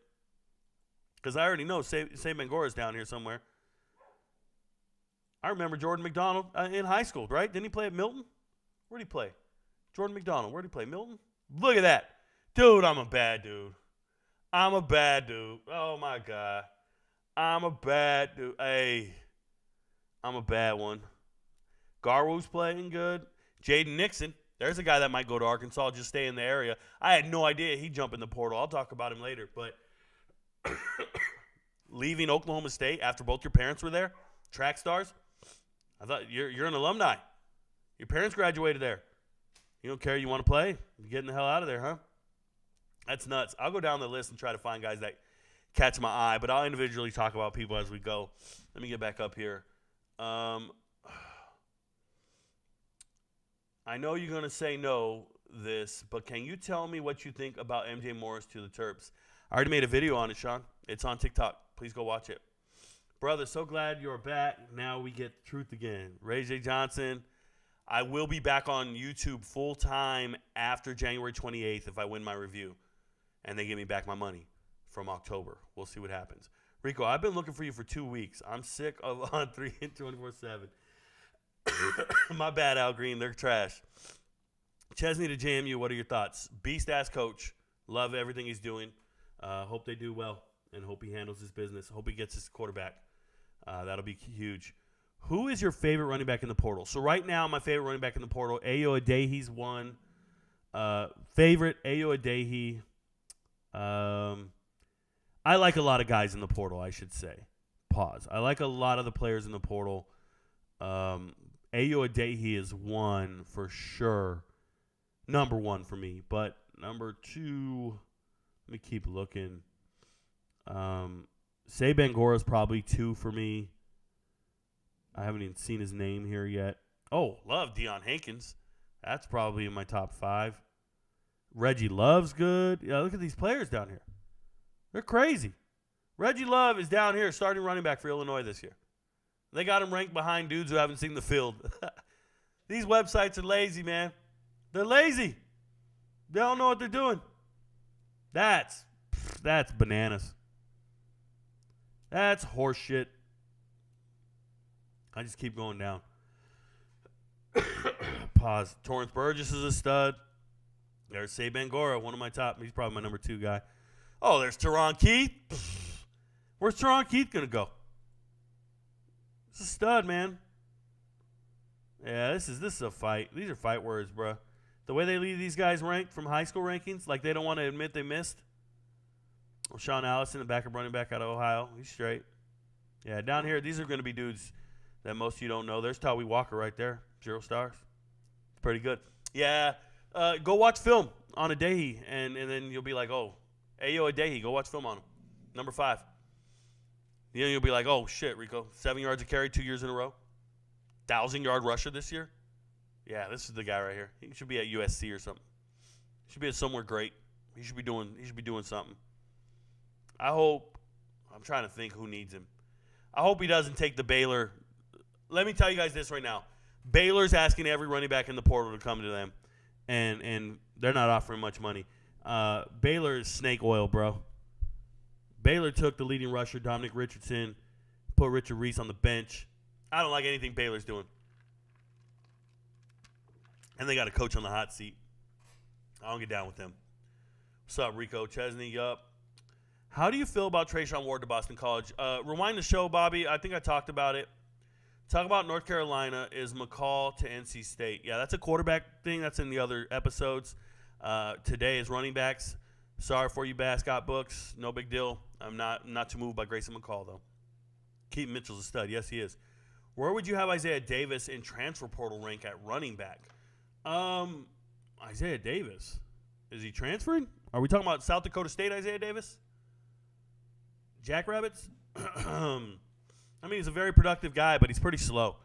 Because I already know Say Bangora's down here somewhere. I remember Jordan McDonald in high school, right? Didn't he play at Milton? Where'd he play? Jordan McDonald. Where'd he play? Milton? Look at that. Dude, I'm a bad dude. Oh, my God. I'm a bad dude. Hey, I'm a bad one. Garwoo's playing good. Jaden Nixon. There's a guy that might go to Arkansas, just stay in the area. I had no idea he'd jump in the portal. I'll talk about him later. But leaving Oklahoma State after both your parents were there, track stars, I thought you're an alumni. Your parents graduated there. You don't care, you want to play? You're getting the hell out of there, huh? That's nuts. I'll go down the list and try to find guys that catch my eye, but I'll individually talk about people as we go. Let me get back up here. I know you're going to say no this, but can you tell me what you think about MJ Morris to the Terps? I already made a video on it, Sean. It's on TikTok. Please go watch it. Brother, so glad you're back. Now we get truth again. Ray J. Johnson, I will be back on YouTube full-time after January 28th if I win my review and they give me back my money from October. We'll see what happens. Rico, I've been looking for you for 2 weeks. I'm sick of on 3 and 24/7. My bad, Al Green. They're trash. Chesney to JMU, what are your thoughts? Beast-ass coach. Love everything he's doing. Hope they do well and hope he handles his business. Hope he gets his quarterback. That'll be huge. Who is your favorite running back in the portal? So right now, my favorite running back in the portal, Ayo Adeyi's one. Favorite, Ayo Adeyi. I like a lot of guys in the portal, I should say. Pause. I like a lot of the players in the portal. Ayo Adeyi is one for sure. Number 1 for me. But number 2, let me keep looking. Say Bangora is probably 2 for me. I haven't even seen his name here yet. Oh, love Deion Hankins. That's probably in my top 5. Reggie Love's good. Yeah, look at these players down here. They're crazy. Reggie Love is down here starting running back for Illinois this year. They got him ranked behind dudes who haven't seen the field. These websites are lazy, man. They're lazy. They don't know what they're doing. That's bananas. That's horse shit. I just keep going down. Pause. Torrance Burgess is a stud. There's Say Bangora, one of my top. He's probably my number 2 guy. Oh, there's Teron Keith. Where's Teron Keith going to go? This is a stud, man. Yeah, this is a fight. These are fight words, bro. The way they leave these guys ranked from high school rankings, like they don't want to admit they missed. Well, Sean Allison, the backup running back out of Ohio. He's straight. Yeah, down here, these are going to be dudes that most of you don't know. There's Tawee Walker right there. 0 stars. It's pretty good. Yeah, go watch film on Adehi, and then you'll be like, oh, Ayo Adehi, go watch film on him. Number 5. Then you'll be like, oh, shit, Rico. 7 yards a carry 2 years in a row. 1,000-yard rusher this year. Yeah, this is the guy right here. He should be at USC or something. He should be at somewhere great. He should be doing something. I'm trying to think who needs him. I hope he doesn't take the Baylor. Let me tell you guys this right now. Baylor's asking every running back in the portal to come to them, and they're not offering much money. Baylor is snake oil, bro. Baylor took the leading rusher, Dominic Richardson, put Richard Reese on the bench. I don't like anything Baylor's doing. And they got a coach on the hot seat. I don't get down with them. What's up, Rico Chesney? Yup. How do you feel about Trayshawn Ward to Boston College? Rewind the show, Bobby. I think I talked about it. Talk about North Carolina is McCall to NC State. Yeah, that's a quarterback thing. That's in the other episodes. Today is running backs. Sorry for you, Bascott books. No big deal. I'm not too moved by Grayson McCall, though. Keaton Mitchell's a stud. Yes, he is. Where would you have Isaiah Davis in transfer portal rank at running back? Isaiah Davis. Is he transferring? Are we talking about South Dakota State Isaiah Davis? Jackrabbits? I mean, he's a very productive guy, but he's pretty slow.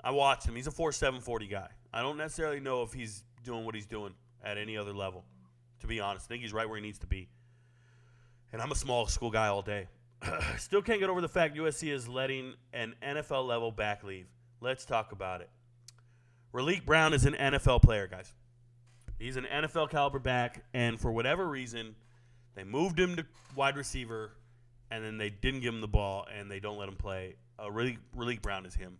I watched him. He's a 4.7 40 guy. I don't necessarily know if he's doing what he's doing at any other level, to be honest. I think he's right where he needs to be. And I'm a small school guy all day. Still can't get over the fact USC is letting an NFL-level back leave. Let's talk about it. Raleek Brown is an NFL player, guys. He's an NFL-caliber back, and for whatever reason, they moved him to wide receiver, and then they didn't give him the ball, and they don't let him play. Raleek Brown is him.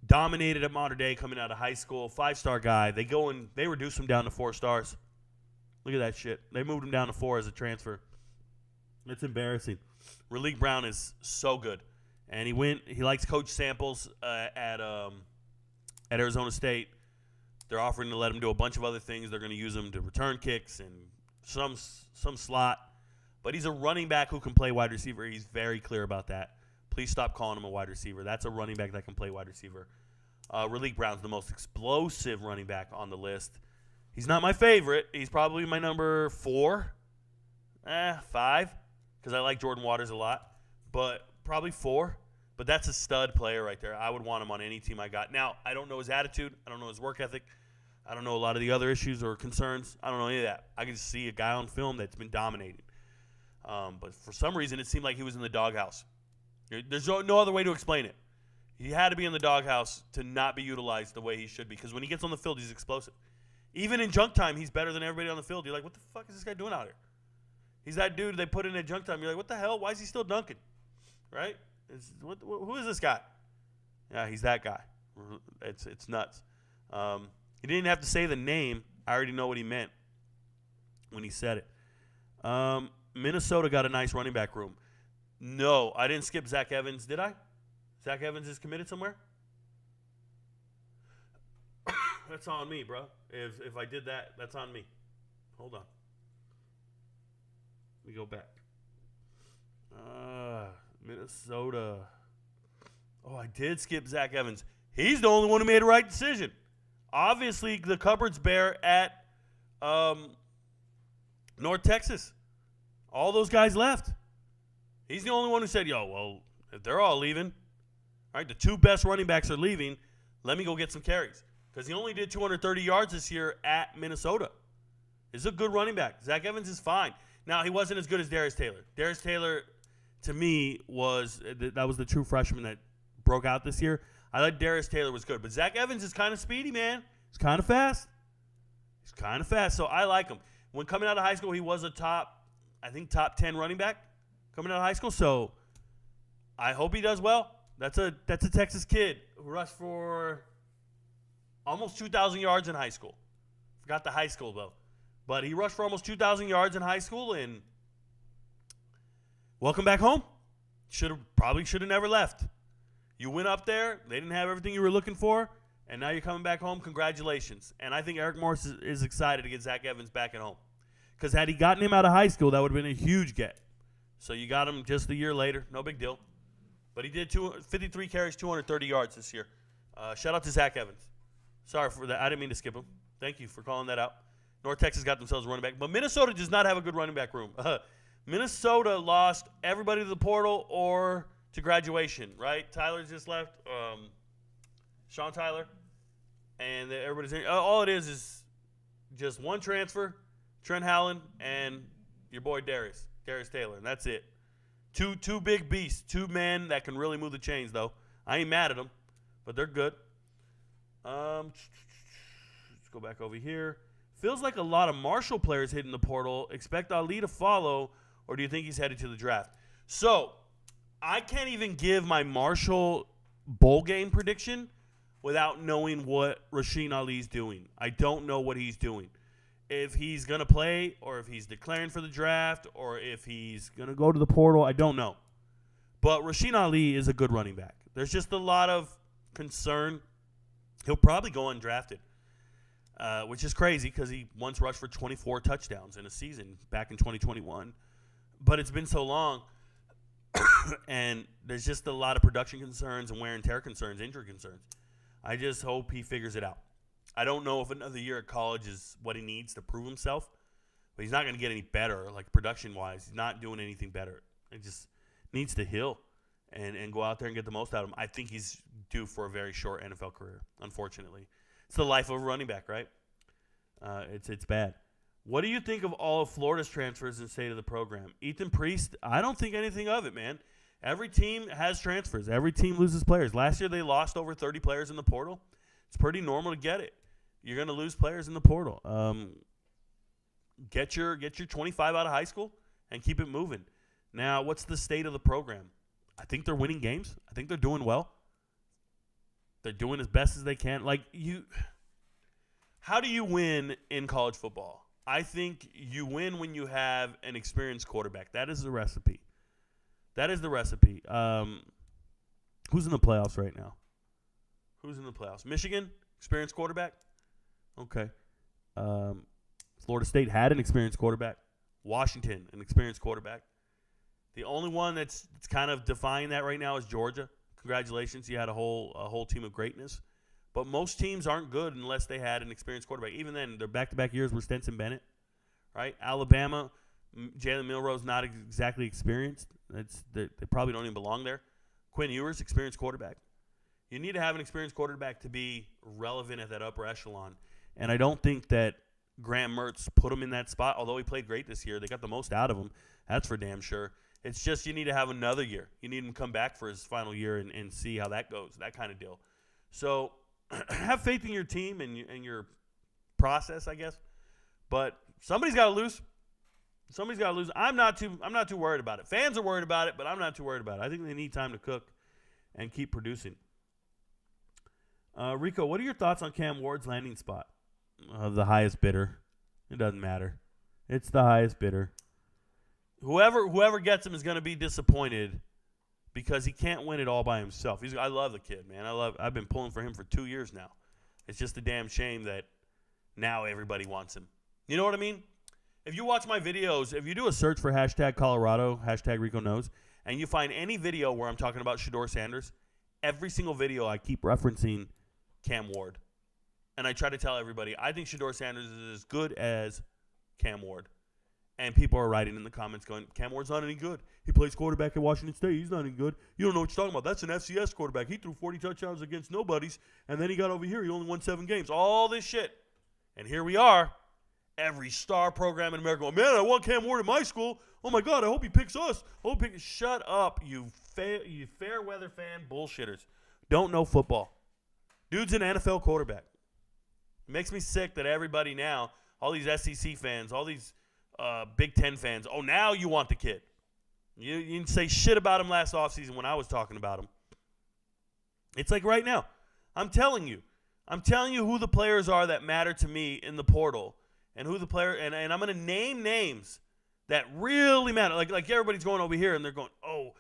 Dominated at Mater Dei coming out of high school, 5-star guy. They reduced him down to 4 stars. Look at that shit. They moved him down to 4 as a transfer. It's embarrassing. Raleek Brown is so good, and he likes Coach Samples at Arizona State. They're offering to let him do a bunch of other things. They're going to use him to return kicks and some slot. But he's a running back who can play wide receiver. He's very clear about that. Please stop calling him a wide receiver. That's a running back that can play wide receiver. Raleek Brown's the most explosive running back on the list. He's not my favorite. He's probably my number 4. 5. Because I like Jordan Waters a lot. But probably 4. But that's a stud player right there. I would want him on any team I got. Now, I don't know his attitude. I don't know his work ethic. I don't know a lot of the other issues or concerns. I don't know any of that. I can just see a guy on film that's been dominating. But for some reason, it seemed like he was in the doghouse. There's no other way to explain it. He had to be in the doghouse to not be utilized the way he should be. Because when he gets on the field, he's explosive. Even in junk time, he's better than everybody on the field. You're like, what the fuck is this guy doing out here? He's that dude they put in at junk time. You're like, what the hell? Why is he still dunking? Right? Who is this guy? Yeah, he's that guy. It's nuts. He didn't have to say the name. I already know what he meant when he said it. Minnesota got a nice running back room. No, I didn't skip Zach Evans, did I? Zach Evans is committed somewhere? That's on me, bro. If I did that, that's on me. Hold on. Let me go back. Minnesota. Oh, I did skip Zach Evans. He's the only one who made a right decision. Obviously, the cupboard's bare at North Texas. All those guys left. He's the only one who said, yo, well, if they're all leaving, All right, the 2 best running backs are leaving. Let me go get some carries. Because he only did 230 yards this year at Minnesota. He's a good running back. Zach Evans is fine. Now, he wasn't as good as Darius Taylor. Darius Taylor, to me, was the true freshman that broke out this year. I thought Darius Taylor was good. But Zach Evans is kind of speedy, man. He's kind of fast. So I like him. When coming out of high school, he was a top 10 running back coming out of high school. So I hope he does well. That's a Texas kid who rushed for almost 2,000 yards in high school. Forgot the high school, though. But he rushed for almost 2,000 yards in high school, and welcome back home. Probably should have never left. You went up there. They didn't have everything you were looking for, and now you're coming back home. Congratulations. And I think Eric Morris is excited to get Zach Evans back at home. Because had he gotten him out of high school, that would have been a huge get. So you got him just a year later. No big deal. But he did 53 carries, 230 yards this year. Shout out to Zach Evans. Sorry for that. I didn't mean to skip him. Thank you for calling that out. North Texas got themselves a running back. But Minnesota does not have a good running back room. Minnesota lost everybody to the portal or to graduation, right? Tyler just left. Sean Tyler. And everybody's in. All it is just one transfer, Trent Howland, and your boy Darius Taylor. And that's it. Two big beasts. 2 men that can really move the chains, though. I ain't mad at them, but they're good. Let's go back over here. Feels like a lot of Marshall players hitting the portal. Expect Ali to follow, or do you think he's headed to the draft? So, I can't even give my Marshall bowl game prediction without knowing what Rasheen Ali's doing. I don't know what he's doing. If he's going to play, or if he's declaring for the draft, or if he's going to go to the portal, I don't know. But Rasheen Ali is a good running back. There's just a lot of concern. He'll probably go undrafted. Which is crazy because he once rushed for 24 touchdowns in a season back in 2021. But it's been so long, and there's just a lot of production concerns and wear and tear concerns, injury concerns. I just hope he figures it out. I don't know if another year at college is what he needs to prove himself, but he's not going to get any better, like production-wise. He's not doing anything better. He just needs to heal and go out there and get the most out of him. I think he's due for a very short NFL career, unfortunately. It's the life of a running back, right? It's bad. What do you think of all of Florida's transfers and state of the program? Ethan Priest, I don't think anything of it, man. Every team has transfers. Every team loses players. Last year they lost over 30 players in the portal. It's pretty normal to get it. You're going to lose players in the portal. Get your 25 out of high school and keep it moving. Now, what's the state of the program? I think they're winning games. I think they're doing well. They're doing as best as they can. How do you win in college football? I think you win when you have an experienced quarterback. That is the recipe. Who's in the playoffs right now? Who's in the playoffs? Michigan, experienced quarterback. Okay. Florida State had an experienced quarterback. Washington, an experienced quarterback. The only one that's kind of defying that right now is Georgia. Congratulations, you had a whole team of greatness. But most teams aren't good unless they had an experienced quarterback. Even then, their back-to-back years were Stetson Bennett, right? Alabama, Jalen Milroe's not exactly experienced. They probably don't even belong there. Quinn Ewers, experienced quarterback. You need to have an experienced quarterback to be relevant at that upper echelon. And I don't think that Graham Mertz put him in that spot, although he played great this year. They got the most out of him. That's for damn sure. It's just you need to have another year. You need him to come back for his final year and see how that goes, that kind of deal. So have faith in your team and your process, I guess. But somebody's got to lose. Somebody's got to lose. I'm not too worried about it. Fans are worried about it, but I'm not too worried about it. I think they need time to cook and keep producing. Rico, what are your thoughts on Cam Ward's landing spot? The highest bidder. It doesn't matter. It's the highest bidder. Whoever gets him is going to be disappointed because he can't win it all by himself. I love the kid, man. I've been pulling for him for 2 years now. It's just a damn shame that now everybody wants him. You know what I mean? If you watch my videos, if you do a search for hashtag Colorado, hashtag RicoKnows, and you find any video where I'm talking about Shedeur Sanders, every single video I keep referencing Cam Ward. And I try to tell everybody, I think Shedeur Sanders is as good as Cam Ward. And people are writing in the comments going, Cam Ward's not any good. He plays quarterback at Washington State. He's not any good. You don't know what you're talking about. That's an FCS quarterback. He threw 40 touchdowns against nobodies, and then he got over here. He only won 7 games. All this shit. And here we are. Every star program in America going, man, I want Cam Ward in my school. Oh, my God, I hope he picks us. Shut up, you fair weather fan bullshitters. Don't know football. Dude's an NFL quarterback. It makes me sick that everybody now, all these SEC fans, all these Big Ten fans, oh, now you want the kid. You didn't say shit about him last offseason when I was talking about him. It's like right now. I'm telling you who the players are that matter to me in the portal, and who the player, and I'm going to name names that really matter. Like everybody's going over here and they're going, oh,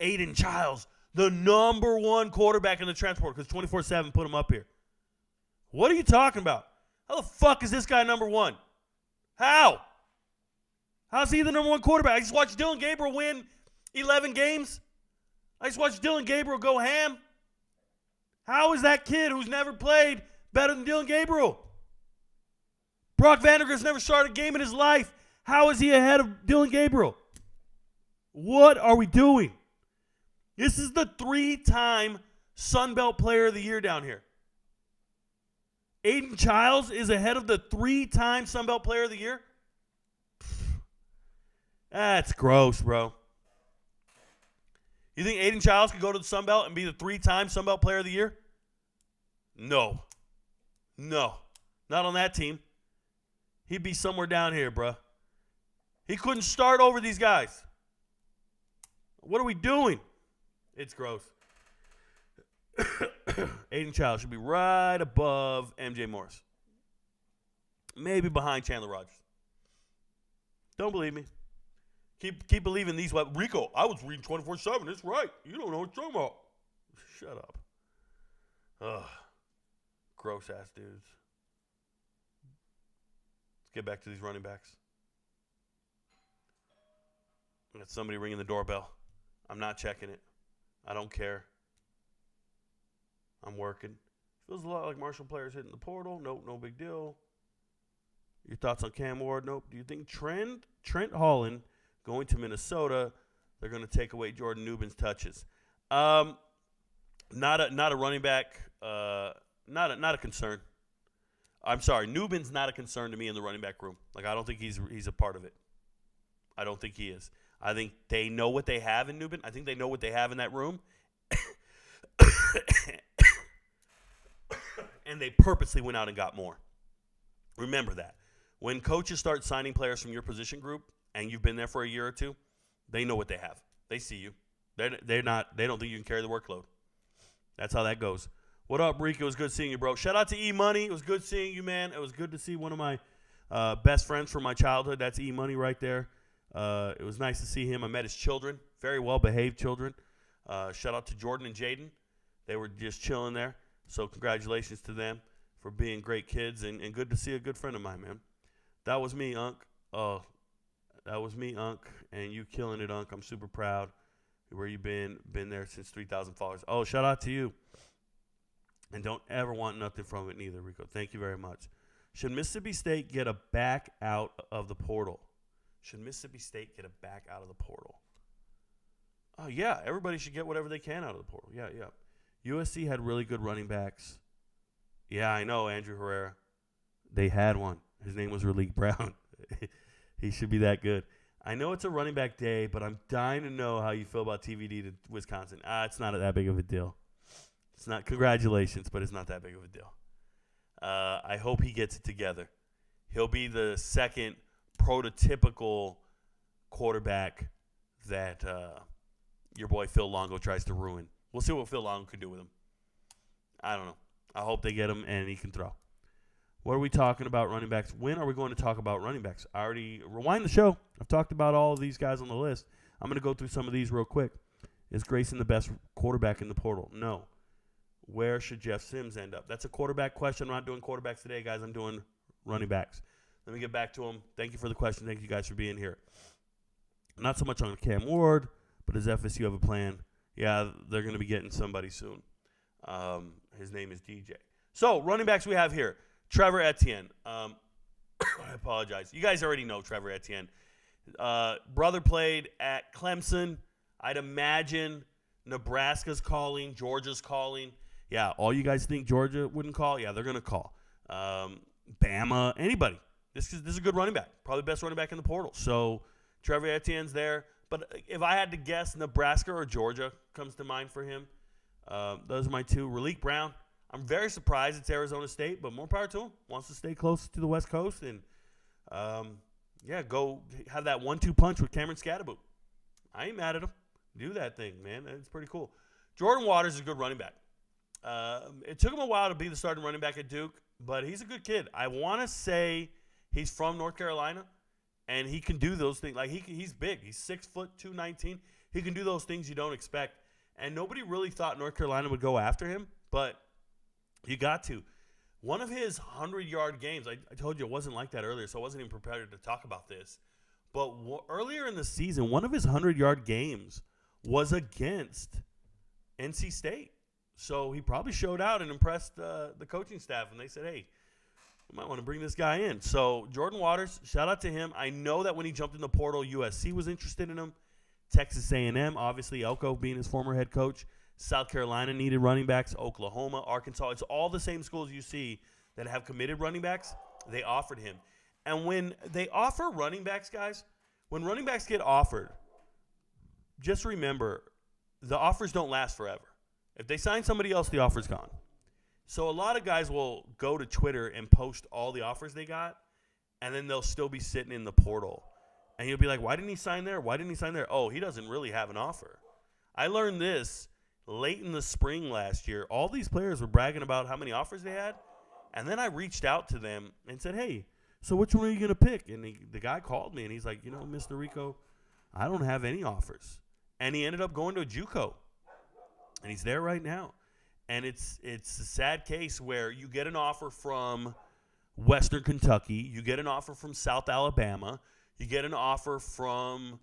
Aiden Childs, the number 1 quarterback in the transport because 24/7 put him up here. What are you talking about? How the fuck is this guy number 1? How? How's he the number 1 quarterback? I just watched Dylan Gabriel win 11 games. I just watched Dylan Gabriel go ham. How is that kid who's never played better than Dylan Gabriel? Brock Vandergrift's never started a game in his life. How is he ahead of Dylan Gabriel? What are we doing? This is the 3-time Sun Belt Player of the Year down here. Aiden Childs is ahead of the 3-time Sun Belt Player of the Year? That's gross, bro. You think Aiden Childs could go to the Sun Belt and be the 3-time Sun Belt Player of the Year? No. Not on that team. He'd be somewhere down here, bro. He couldn't start over these guys. What are we doing? It's gross. Aiden Childs should be right above MJ Morris. Maybe behind Chandler Rogers. Don't believe me. Keep believing these. Rico, I was reading 24/7. It's right. You don't know what you're talking about. Shut up. Ugh. Gross ass dudes. Let's get back to these running backs. I got somebody ringing the doorbell. I'm not checking it. I don't care. I'm working. Feels a lot like Marshall players hitting the portal. Nope, no big deal. Your thoughts on Cam Ward? Nope. Do you think Trent Holland going to Minnesota, they're going to take away Jordan Newbin's touches? Not a running back. Not a concern. I'm sorry. Newbin's not a concern to me in the running back room. Like, I don't think he's a part of it. I don't think he is. I think they know what they have in Newbin. I think they know what they have in that room. And they purposely went out and got more. Remember that. When coaches start signing players from your position group and you've been there for a year or two, they know what they have. They see you. They don't think you can carry the workload. That's how that goes. What up, Rico? It was good seeing you, bro. Shout out to E-Money. It was good seeing you, man. It was good to see one of my best friends from my childhood. That's E-Money right there. It was nice to see him. I met his children. Very well-behaved children. Shout out to Jordan and Jaden. They were just chilling there. So congratulations to them for being great kids. And good to see a good friend of mine, man. That was me, Unc. Oh, that was me, Unc. And you killing it, Unc. I'm super proud. Where you been there since 3,000 followers. Oh, shout out to you. And don't ever want nothing from it neither, Rico. Thank you very much. Should Mississippi State get a back out of the portal? Should Mississippi State get a back out of the portal? Oh, yeah. Everybody should get whatever they can out of the portal. Yeah. USC had really good running backs. Yeah, I know, Andrew Herrera. They had one. His name was Raleek Brown. He should be that good. I know it's a running back day, but I'm dying to know how you feel about TVD to Wisconsin. It's not that big of a deal. It's not. Congratulations, but it's not that big of a deal. I hope he gets it together. He'll be the second prototypical quarterback that your boy Phil Longo tries to ruin. We'll see what Phil Longo can do with him. I don't know. I hope they get him and he can throw. What are we talking about running backs? When are we going to talk about running backs? I already rewind the show. I've talked about all of these guys on the list. I'm going to go through some of these real quick. Is Grayson the best quarterback in the portal? No. Where should Jeff Sims end up? That's a quarterback question. I'm not doing quarterbacks today, guys. I'm doing running backs. Let me get back to him. Thank you for the question. Thank you guys for being here. Not so much on Cam Ward, but does FSU have a plan? Yeah, they're going to be getting somebody soon. His name is DJ. So, running backs we have here. Trevor Etienne. I apologize. You guys already know Trevor Etienne. Brother played at Clemson. I'd imagine Nebraska's calling, Georgia's calling. Yeah, all you guys think Georgia wouldn't call? Yeah, they're going to call. Bama, anybody. This is a good running back. Probably the best running back in the portal. So Trevor Etienne's there. But if I had to guess, Nebraska or Georgia comes to mind for him. Those are my two. Raleek Brown. I'm very surprised it's Arizona State, but more power to him. Wants to stay close to the West Coast and, go have that 1-2 punch with Cameron Scatterboot. I ain't mad at him. Do that thing, man. It's pretty cool. Jordan Waters is a good running back. It took him a while to be the starting running back at Duke, but he's a good kid. I want to say he's from North Carolina, and he can do those things. Like he's big. He's 6 foot 219. He can do those things you don't expect. And nobody really thought North Carolina would go after him, but you got to. One of his 100-yard games, I told you it wasn't like that earlier, so I wasn't even prepared to talk about this. But earlier in the season, one of his 100-yard games was against NC State. So he probably showed out and impressed the coaching staff, and they said, hey, we might want to bring this guy in. So Jordan Waters, shout out to him. I know that when he jumped in the portal, USC was interested in him. Texas A&M, obviously Elko being his former head coach. South Carolina needed running backs. Oklahoma, Arkansas. It's all the same schools you see that have committed running backs. They offered him. And when they offer running backs, guys, when running backs get offered, just remember, the offers don't last forever. If they sign somebody else, the offer's gone. So a lot of guys will go to Twitter and post all the offers they got, and then they'll still be sitting in the portal. And you'll be like, why didn't he sign there? Why didn't he sign there? Oh, he doesn't really have an offer. I learned this late in the spring last year. All these players were bragging about how many offers they had, and then I reached out to them and said, hey, so which one are you going to pick? And the guy called me, and he's like, Mr. Rico, I don't have any offers. And he ended up going to a JUCO, and he's there right now. And it's a sad case where you get an offer from Western Kentucky, you get an offer from South Alabama, you get an offer from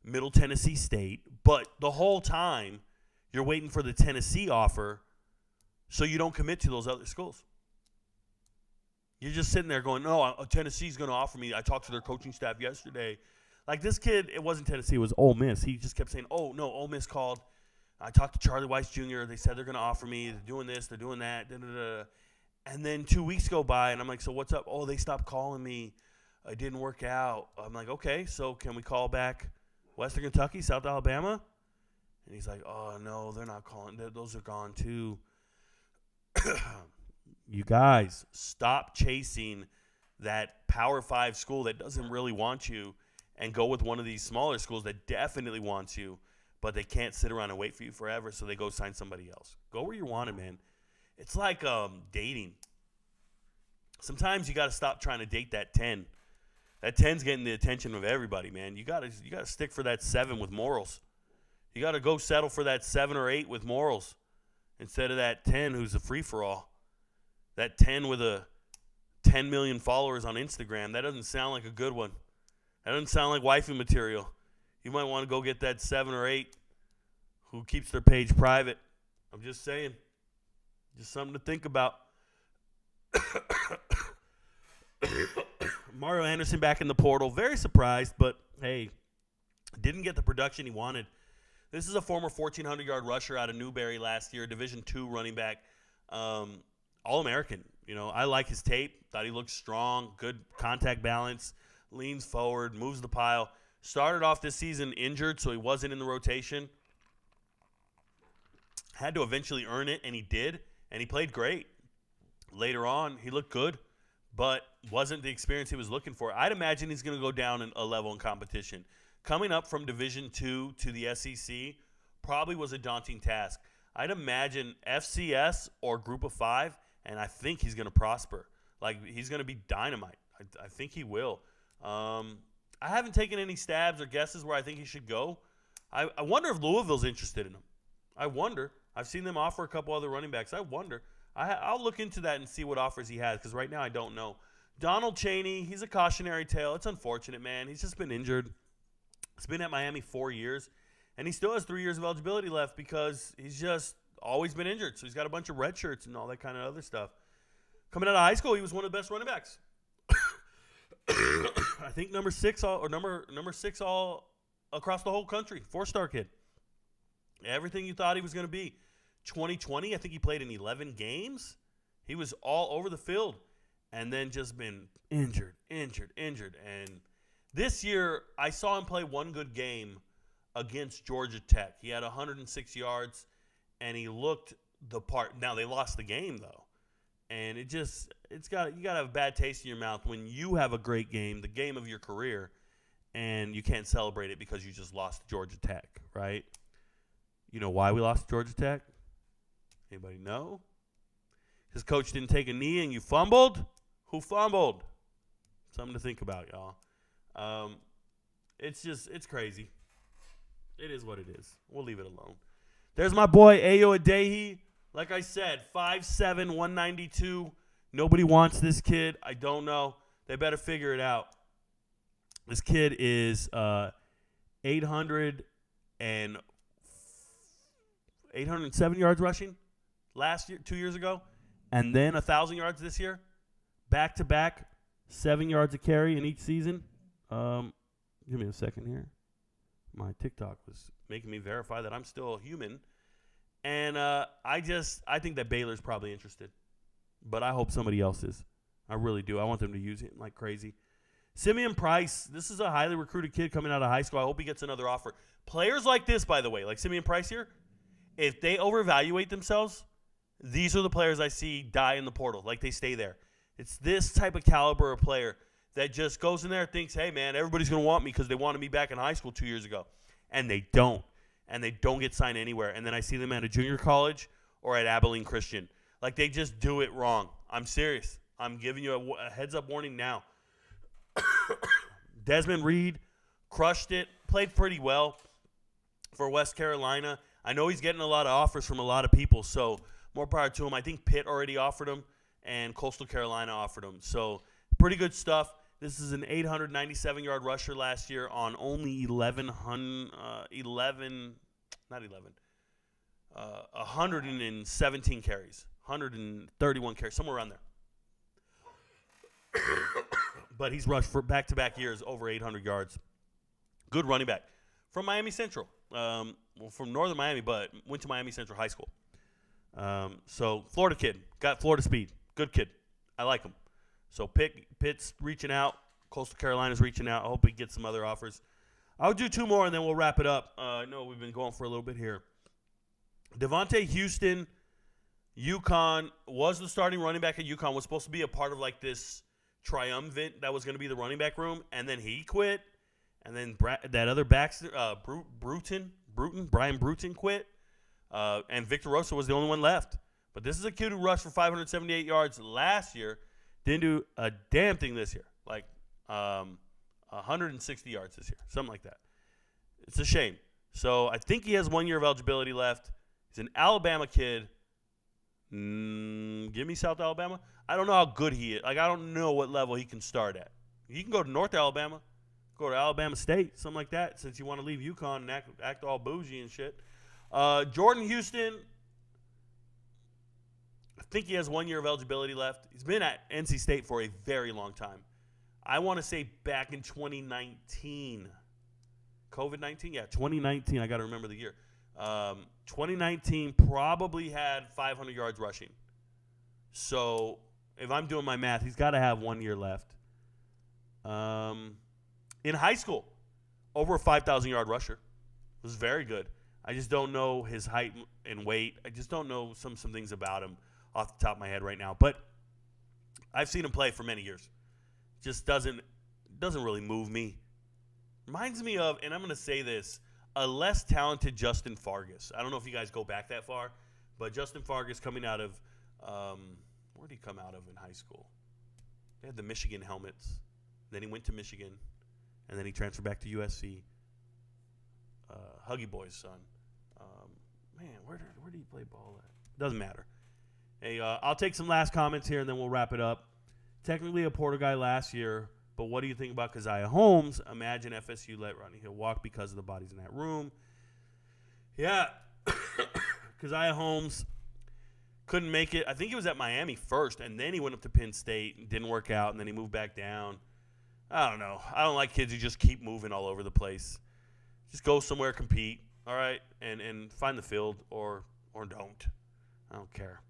Middle Tennessee State, but the whole time you're waiting for the Tennessee offer so you don't commit to those other schools. You're just sitting there going, no, Tennessee's going to offer me. I talked to their coaching staff yesterday. Like this kid, it wasn't Tennessee, it was Ole Miss. He just kept saying, oh, no, Ole Miss called. I talked to Charlie Weiss Jr. They said they're going to offer me. They're doing this, they're doing that. Da, da, da. And then 2 weeks go by, and I'm like, so what's up? Oh, they stopped calling me. It didn't work out. I'm like, okay, so can we call back Western Kentucky, South Alabama? And he's like, oh, no, they're not calling. Those are gone too. You guys, stop chasing that Power 5 school that doesn't really want you and go with one of these smaller schools that definitely wants you, but they can't sit around and wait for you forever, so they go sign somebody else. Go where you want it, man. It's like dating. Sometimes you got to stop trying to date that 10. That 10's getting the attention of everybody, man. You got to stick for that 7 with morals. You got to go settle for that 7 or 8 with morals instead of that 10 who's a free-for-all. That 10 with 10 million followers on Instagram, that doesn't sound like a good one. That doesn't sound like wifey material. You might want to go get that 7 or 8 who keeps their page private. I'm just saying. Just something to think about. Mario Anderson back in the portal. Very surprised, but hey, didn't get the production he wanted. This is a former 1,400-yard rusher out of Newberry last year, Division II running back, All-American. I like his tape. Thought he looked strong, good contact balance, leans forward, moves the pile. Started off this season injured, so he wasn't in the rotation. Had to eventually earn it, and he did, and he played great. Later on, he looked good, but wasn't the experience he was looking for. I'd imagine he's going to go down a level in competition. Coming up from Division II to the SEC probably was a daunting task. I'd imagine FCS or Group of 5, and I think he's going to prosper. Like, he's going to be dynamite. I think he will. I haven't taken any stabs or guesses where I think he should go. I wonder if Louisville's interested in him. I wonder. I've seen them offer a couple other running backs. I wonder. I'll look into that and see what offers he has, because right now I don't know. Donald Chaney, he's a cautionary tale. It's unfortunate, man. He's just been injured. He's been at Miami 4 years, and he still has 3 years of eligibility left because he's just always been injured. So he's got a bunch of red shirts and all that kind of other stuff. Coming out of high school, he was one of the best running backs. I think number 6 all across the whole country. 4-star kid. Everything you thought he was going to be. 2020, I think he played in 11 games. He was all over the field and then just been injured. And this year, I saw him play one good game against Georgia Tech. He had 106 yards, and he looked the part. Now, they lost the game, though. And you got to have a bad taste in your mouth when you have a great game, the game of your career, and you can't celebrate it because you just lost to Georgia Tech, right? You know why we lost to Georgia Tech? Anybody know? His coach didn't take a knee and you fumbled? Who fumbled? Something to think about, y'all. It's crazy. It is what it is. We'll leave it alone. There's my boy, Ayo Adehi. Like I said, 5'7", 192. Nobody wants this kid. I don't know. They better figure it out. This kid is 807 yards rushing last year, 2 years ago, and then 1,000 yards this year, back to back, 7 yards a carry in each season. Give me a second here. My TikTok was making me verify that I'm still a human, and I think that Baylor's probably interested, but I hope somebody else is. I really do. I want them to use it like crazy. Simeon Price, this is a highly recruited kid coming out of high school. I hope he gets another offer. Players like this, by the way, like Simeon Price here, if they overvaluate themselves, these are the players I see die in the portal. Like they stay there. It's this type of caliber of player that just goes in there and thinks, hey, man, everybody's going to want me because they wanted me back in high school 2 years ago. And they don't. And they don't get signed anywhere. And then I see them at a junior college or at Abilene Christian. Like they just do it wrong. I'm serious. I'm giving you a heads-up warning now. Desmond Reed crushed it, played pretty well for West Carolina. I know he's getting a lot of offers from a lot of people, so more power to him. I think Pitt already offered him, and Coastal Carolina offered him. So pretty good stuff. This is an 897-yard rusher last year on only 117 carries, 131 carries, somewhere around there. But he's rushed for back-to-back years over 800 yards. Good running back from Miami Central. From northern Miami, but went to Miami Central High School. So Florida kid, got Florida speed. Good kid. I like him. So Pitt's reaching out. Coastal Carolina's reaching out. I hope he gets some other offers. I'll do 2 more, and then we'll wrap it up. I know we've been going for a little bit here. Devontae Houston, UConn, was the starting running back at UConn, was supposed to be a part of like this triumvirate that was going to be the running back room, and then he quit. And then that other Baxter, Brian Bruton quit. And Victor Rosa was the only one left. But this is a kid who rushed for 578 yards last year. Didn't do a damn thing this year. Like 160 yards this year. Something like that. It's a shame. So I think he has 1 year of eligibility left. He's an Alabama kid. Give me South Alabama. I don't know how good he is. Like, I don't know what level he can start at. He can go to North Alabama. Go to Alabama State, something like that, since you want to leave UConn and act all bougie and shit. Jordan Houston, I think he has 1 year of eligibility left. He's been at NC State for a very long time. I want to say back in 2019. COVID-19? Yeah, 2019. I got to remember the year. 2019 probably had 500 yards rushing. So if I'm doing my math, he's got to have 1 year left. In high school, over a 5,000-yard rusher. It was very good. I just don't know his height and weight. I just don't know some things about him off the top of my head right now. But I've seen him play for many years. Just doesn't really move me. Reminds me of, and I'm going to say this, a less talented Justin Fargas. I don't know if you guys go back that far, but Justin Fargas coming out of, where did he come out of in high school? They had the Michigan helmets. Then he went to Michigan. And then he transferred back to USC. Huggy Boy's son. Man, where did he play ball at? Doesn't matter. Hey, I'll take some last comments here, and then we'll wrap it up. Technically a Porter guy last year, but what do you think about Keziah Holmes? Imagine FSU let Rodney Hill walk because of the bodies in that room. Yeah. Keziah Holmes couldn't make it. I think he was at Miami first, and then he went up to Penn State and didn't work out, and then he moved back down. I don't know. I don't like kids who just keep moving all over the place. Just go somewhere, compete, all right, and find the field or don't. I don't care.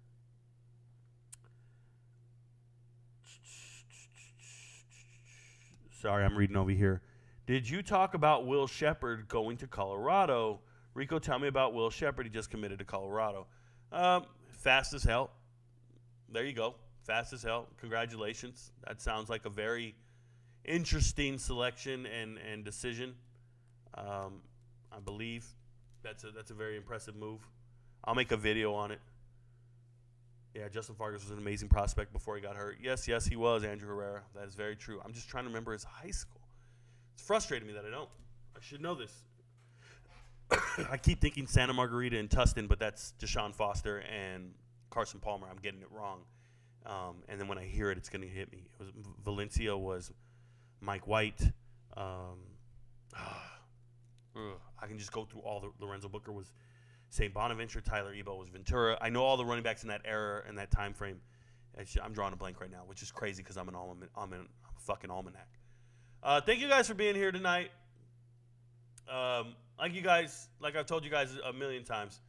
Sorry, I'm reading over here. Did you talk about Will Shepard going to Colorado? Rico, tell me about Will Shepard. He just committed to Colorado. Fast as hell. There you go. Fast as hell. Congratulations. That sounds like a very interesting selection and decision. I believe that's a very impressive move. I'll make a video on it. Yeah, Justin Fargas was an amazing prospect before he got hurt. Yes, he was, Andrew Herrera. That is very true. I'm just trying to remember his high school. It's frustrating me that I don't. I should know this. I keep thinking Santa Margarita and Tustin, but that's Deshaun Foster and Carson Palmer. I'm getting it wrong. And then when I hear it, it's going to hit me. It was Valencia was Mike White. I can just go through all the Lorenzo Booker was St. Bonaventure, Tyler Ebo was Ventura. I know all the running backs in that era and that time frame. I'm drawing a blank right now, which is crazy because I'm a fucking almanac. Thank you guys for being here tonight. Like I've told you guys a million times,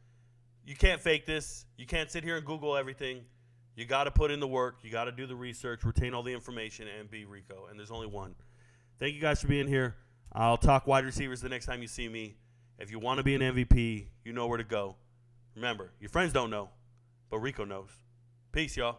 you can't fake this. You can't sit here and Google everything. You got to put in the work. You got to do the research, retain all the information, and be Rico. And there's only one. Thank you guys for being here. I'll talk wide receivers the next time you see me. If you want to be an MVP, you know where to go. Remember, your friends don't know, but Rico knows. Peace, y'all.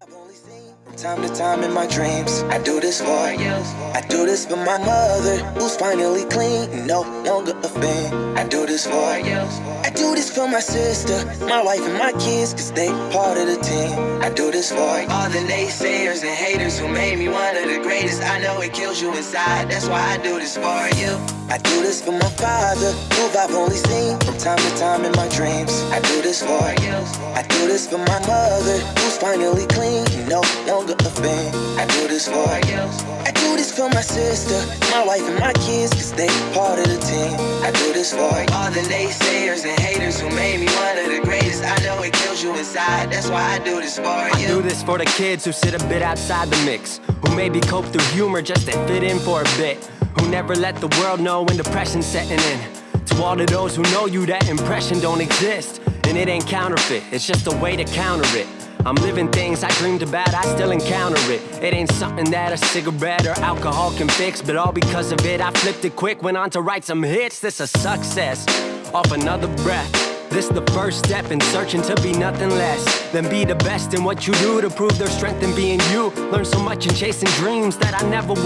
I've only seen from time to time in my dreams. I do this for you. I do this for my mother, who's finally clean, no longer a fan. I do this for you. I do this for my sister, my wife and my kids, cause they part of the team. I do this for all the naysayers and haters who made me one of the greatest. I know it kills you inside, that's why I do this for you. I do this for my father, who I've only seen from time to time in my dreams. I do this for you. I do this for my mother, who's finally clean, no longer a fan. I do this for you. I do this for my sister, my wife and my kids, cause they part of the team. I do this for all the naysayers and haters who made me one of the greatest. I know it kills you inside, that's why I do this for you. I do this for the kids who sit a bit outside the mix, who maybe cope through humor just to fit in for a bit, who never let the world know when depression's setting in. To all of those who know you, that impression don't exist, and it ain't counterfeit, it's just a way to counter it. I'm living things I dreamed about, I still encounter it. It ain't something that a cigarette or alcohol can fix, but all because of it, I flipped it quick, went on to write some hits. This a success, off another breath. This the first step in searching to be nothing less than be the best in what you do, to prove their strength in being you. Learn so much in chasing dreams that I never would.